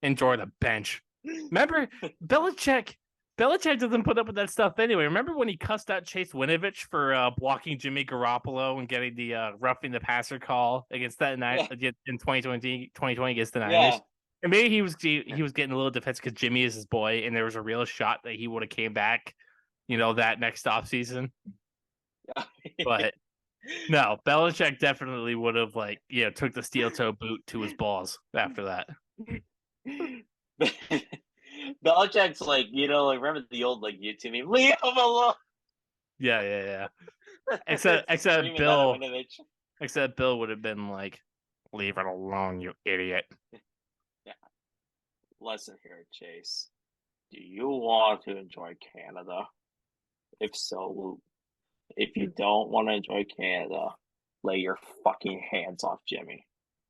Enjoy the bench. Remember, Belichick doesn't put up with that stuff anyway. Remember when he cussed out Chase Winovich for blocking Jimmy Garoppolo and getting the roughing the passer call against that night in 2020 against the Niners? Yeah. And maybe he was getting a little defensive because Jimmy is his boy, and there was a real shot that he would have came back, that next offseason. But no, Belichick definitely would have took the steel toe boot to his balls after that. Belichick's like, remember the old like YouTube meme? Leave him alone. Yeah. It's Except screaming that Bill. image. Except Bill would have been like, "Leave it alone, you idiot." Yeah. Listen here, Chase. Do you want to enjoy Canada? If so, if you don't want to enjoy Canada, lay your fucking hands off Jimmy.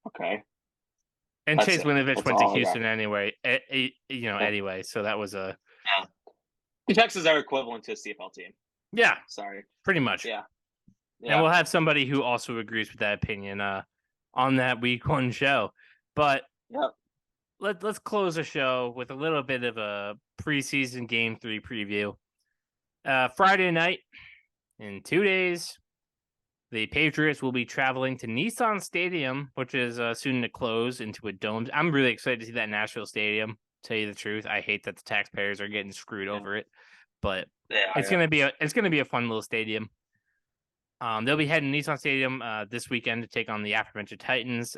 Okay? And That's Chase it. Winovich That's went to all I got. Houston anyway. Yeah. Anyway, so that was a The Texans are equivalent to a CFL team. yeah, Sorry. pretty much. Yeah. And we'll have somebody who also agrees with that opinion on that week one show. But Yep. let's close the show with a little bit of a preseason game 3 preview. Friday night, in 2 days, the Patriots will be traveling to Nissan Stadium, which is soon to close into a dome. I'm really excited to see that Nashville Stadium. Tell you the truth, I hate that the taxpayers are getting screwed over it, but it's gonna be a fun little stadium. They'll be heading to Nissan Stadium this weekend to take on the aforementioned Titans.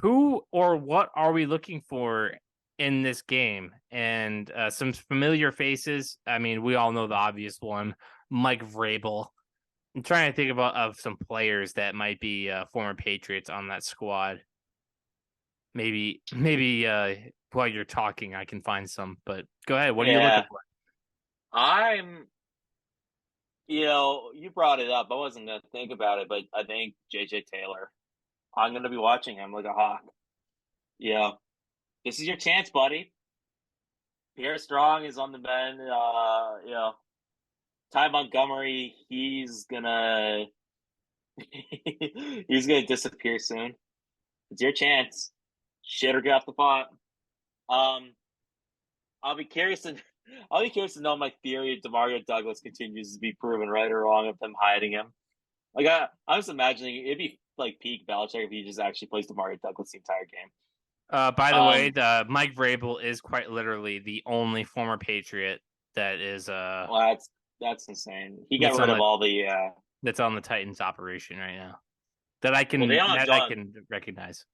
Who or what are we looking for in this game? And some familiar faces. I mean, we all know the obvious one, Mike Vrabel. I'm trying to think of some players that might be former Patriots on that squad. Maybe while you're talking, I can find some. But go ahead. What are you looking for? You brought it up. I wasn't going to think about it, but I think JJ Taylor. I'm going to be watching him like a hawk. Yeah. This is your chance, buddy. Pierre Strong is on the bend. Ty Montgomery, he's gonna disappear soon. It's your chance. Shit or get off the pot. I'll be curious to know if my theory of DeMario Douglas continues to be proven right or wrong of them hiding him. Like I was imagining it'd be like peak Belichick if he just actually plays DeMario Douglas the entire game. By the way, Mike Vrabel is quite literally the only former Patriot that is Well, that's insane. He got rid of all the that's on the Titans operation right now that I can I can recognize.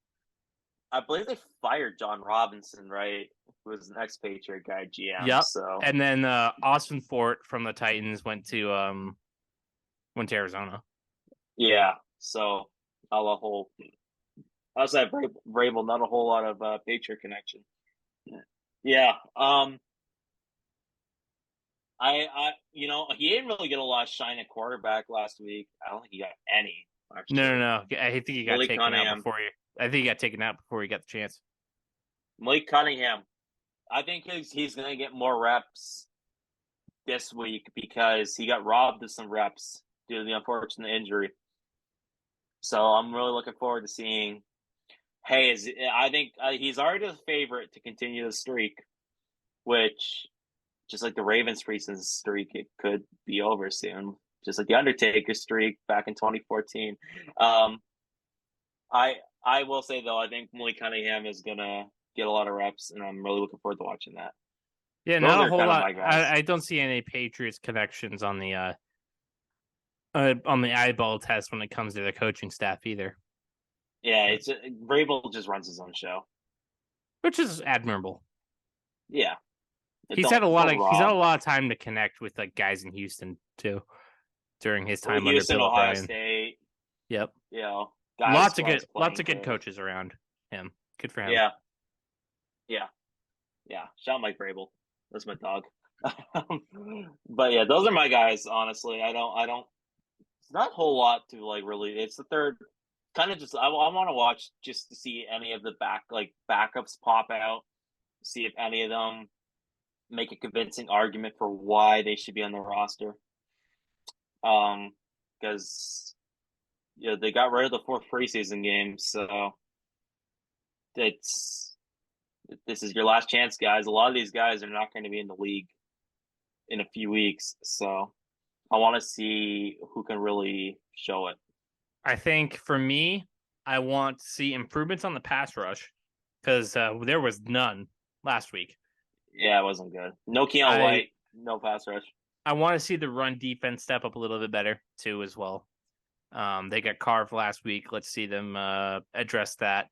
I believe they fired John Robinson, right? Who was an ex-Patriot guy, GM. Yep. So And then Austin Fort from the Titans went to Arizona. Yeah. So outside Vrabel, not a whole lot of Patriot connection. Yeah. He didn't really get a lot of shine at quarterback last week. I don't think he got any. Actually. No. I think he got taken out before he got the chance. Malik Cunningham. I think he's going to get more reps this week because he got robbed of some reps due to the unfortunate injury. So I'm really looking forward to seeing. I think he's already the favorite to continue the streak, which, just like the Ravens' recent streak, it could be over soon. Just like the Undertaker streak back in 2014. I will say though, I think Malik Cunningham is gonna get a lot of reps, and I'm really looking forward to watching that. Yeah, not a whole lot. I don't see any Patriots connections on the eyeball test when it comes to the coaching staff either. Yeah, Vrabel just runs his own show, which is admirable. Yeah, he's had a lot of time to connect with like guys in Houston too during his time under Bill Ohio O'Brien. State. Yep. Lots of good coaches around him. Good for him. Yeah. Shout out Mike Vrabel. That's my dog. But yeah, those are my guys. Honestly, I don't. It's not a whole lot to like really. It's the third. Kind of just. I want to watch just to see any of the backups pop out. See if any of them make a convincing argument for why they should be on the roster. Because they got rid of the 4th preseason game, so this is your last chance, guys. A lot of these guys are not going to be in the league in a few weeks, so I want to see who can really show it. I think for me, I want to see improvements on the pass rush because there was none last week. Yeah, it wasn't good. No Keon White, no pass rush. I want to see the run defense step up a little bit better too, as well. They got carved last week. Let's see them address that.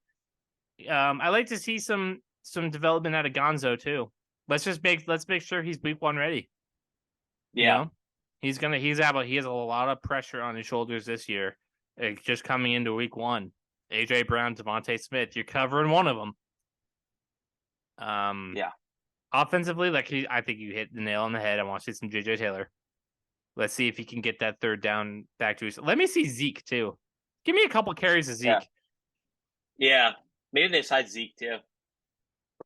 I like to see some some development out of Gonzo too. Let's make sure he's week 1 ready. Yeah. You know? He has a lot of pressure on his shoulders this year. Just coming into week 1. AJ Brown, Devontae Smith, you're covering one of them. Yeah. Offensively, I think you hit the nail on the head. I want to see some JJ Taylor. Let's see if he can get that third down back to his. Let me see Zeke too. Give me a couple carries of Zeke. Yeah. Maybe they hide Zeke too.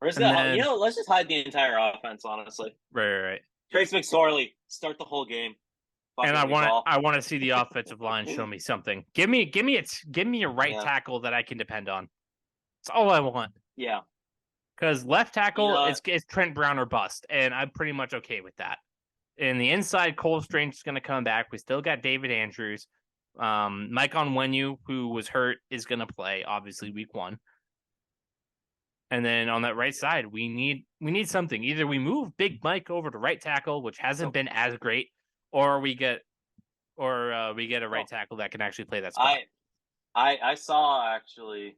Let's just hide the entire offense, honestly. Right. Trace McSorley, start the whole game. And I want to see the offensive line show me something. Give me a right tackle that I can depend on. That's all I want. Yeah. Because left tackle is Trent Brown or bust, and I'm pretty much okay with that. And the inside, Cole Strange is going to come back. We still got David Andrews. Mike Onwenu, who was hurt, is going to play, obviously, week 1. And then on that right side, we need something. Either we move Big Mike over to right tackle, which hasn't been as great, or we get a right tackle that can actually play that spot. I saw actually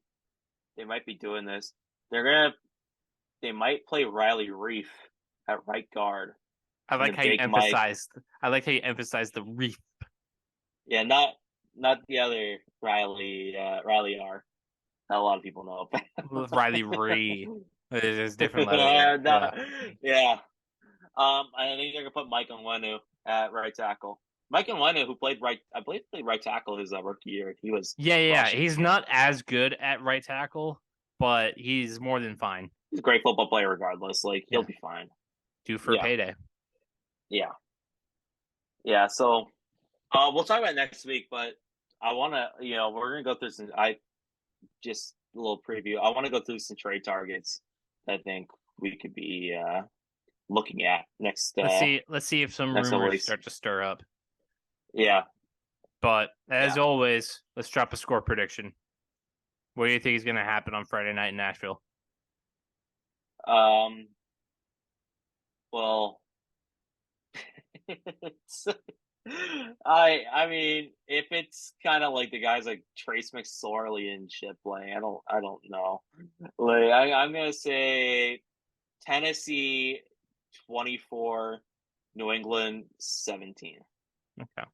they might be doing this. They might play Riley Reef at right guard. I like how you emphasized the Reef. Yeah, not the other Riley R. Not a lot of people know about Riley Reef. There's different levels. Yeah. I think they're gonna put Mike Onwenu at right tackle. Mike Onwenu, who played right tackle his rookie year. He was He's not as good at right tackle, but he's more than fine. He's a great football player regardless. He'll be fine. Due for a payday. Yeah. Yeah, so we'll talk about it next week, but I want to, we're going to go through just a little preview. I want to go through some trade targets that I think we could be looking at next. Let's see if some rumors start to stir up. Yeah. But as always, let's drop a score prediction. What do you think is going to happen on Friday night in Nashville? Well, I mean, if it's kind of like the guys like Trace McSorley and shit playing, I don't know. I'm gonna say Tennessee 24, New England 17. Okay.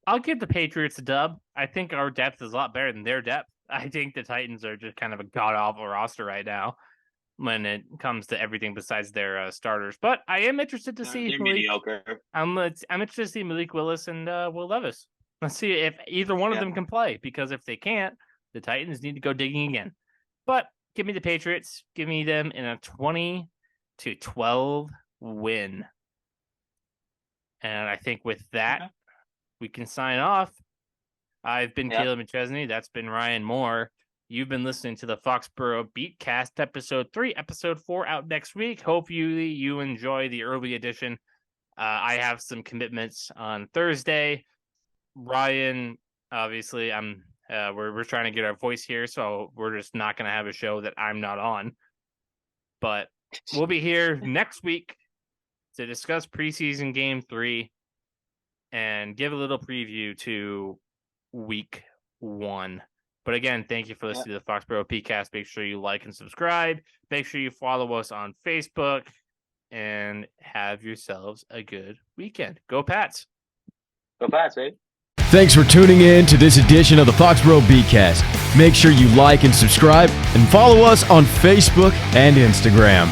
I'll give the Patriots a dub. I think our depth is a lot better than their depth. I think the Titans are just kind of a god-awful roster right now when it comes to everything besides their starters. But I am interested to see they're mediocre. I'm interested to see Malik Willis and Will Levis. Let's see if either one of them can play, because if they can't, the Titans need to go digging again. But give me the Patriots. Give me them in a 20-12 win. And I think with that, we can sign off. I've been Kaleb McChesney. That's been Ryan Moore. You've been listening to the Foxboro BeatCast, episode 3, episode 4 out next week. Hope you enjoy the early edition. I have some commitments on Thursday. Ryan, obviously, we're trying to get our voice here, so we're just not going to have a show that I'm not on. But we'll be here next week to discuss preseason game 3 and give a little preview to week 1. But again, thank you for listening to the Foxboro BeatCast. Make sure you like and subscribe. Make sure you follow us on Facebook. And have yourselves a good weekend. Go Pats. Go Pats, babe. Thanks for tuning in to this edition of the Foxboro BeatCast. Make sure you like and subscribe and follow us on Facebook and Instagram.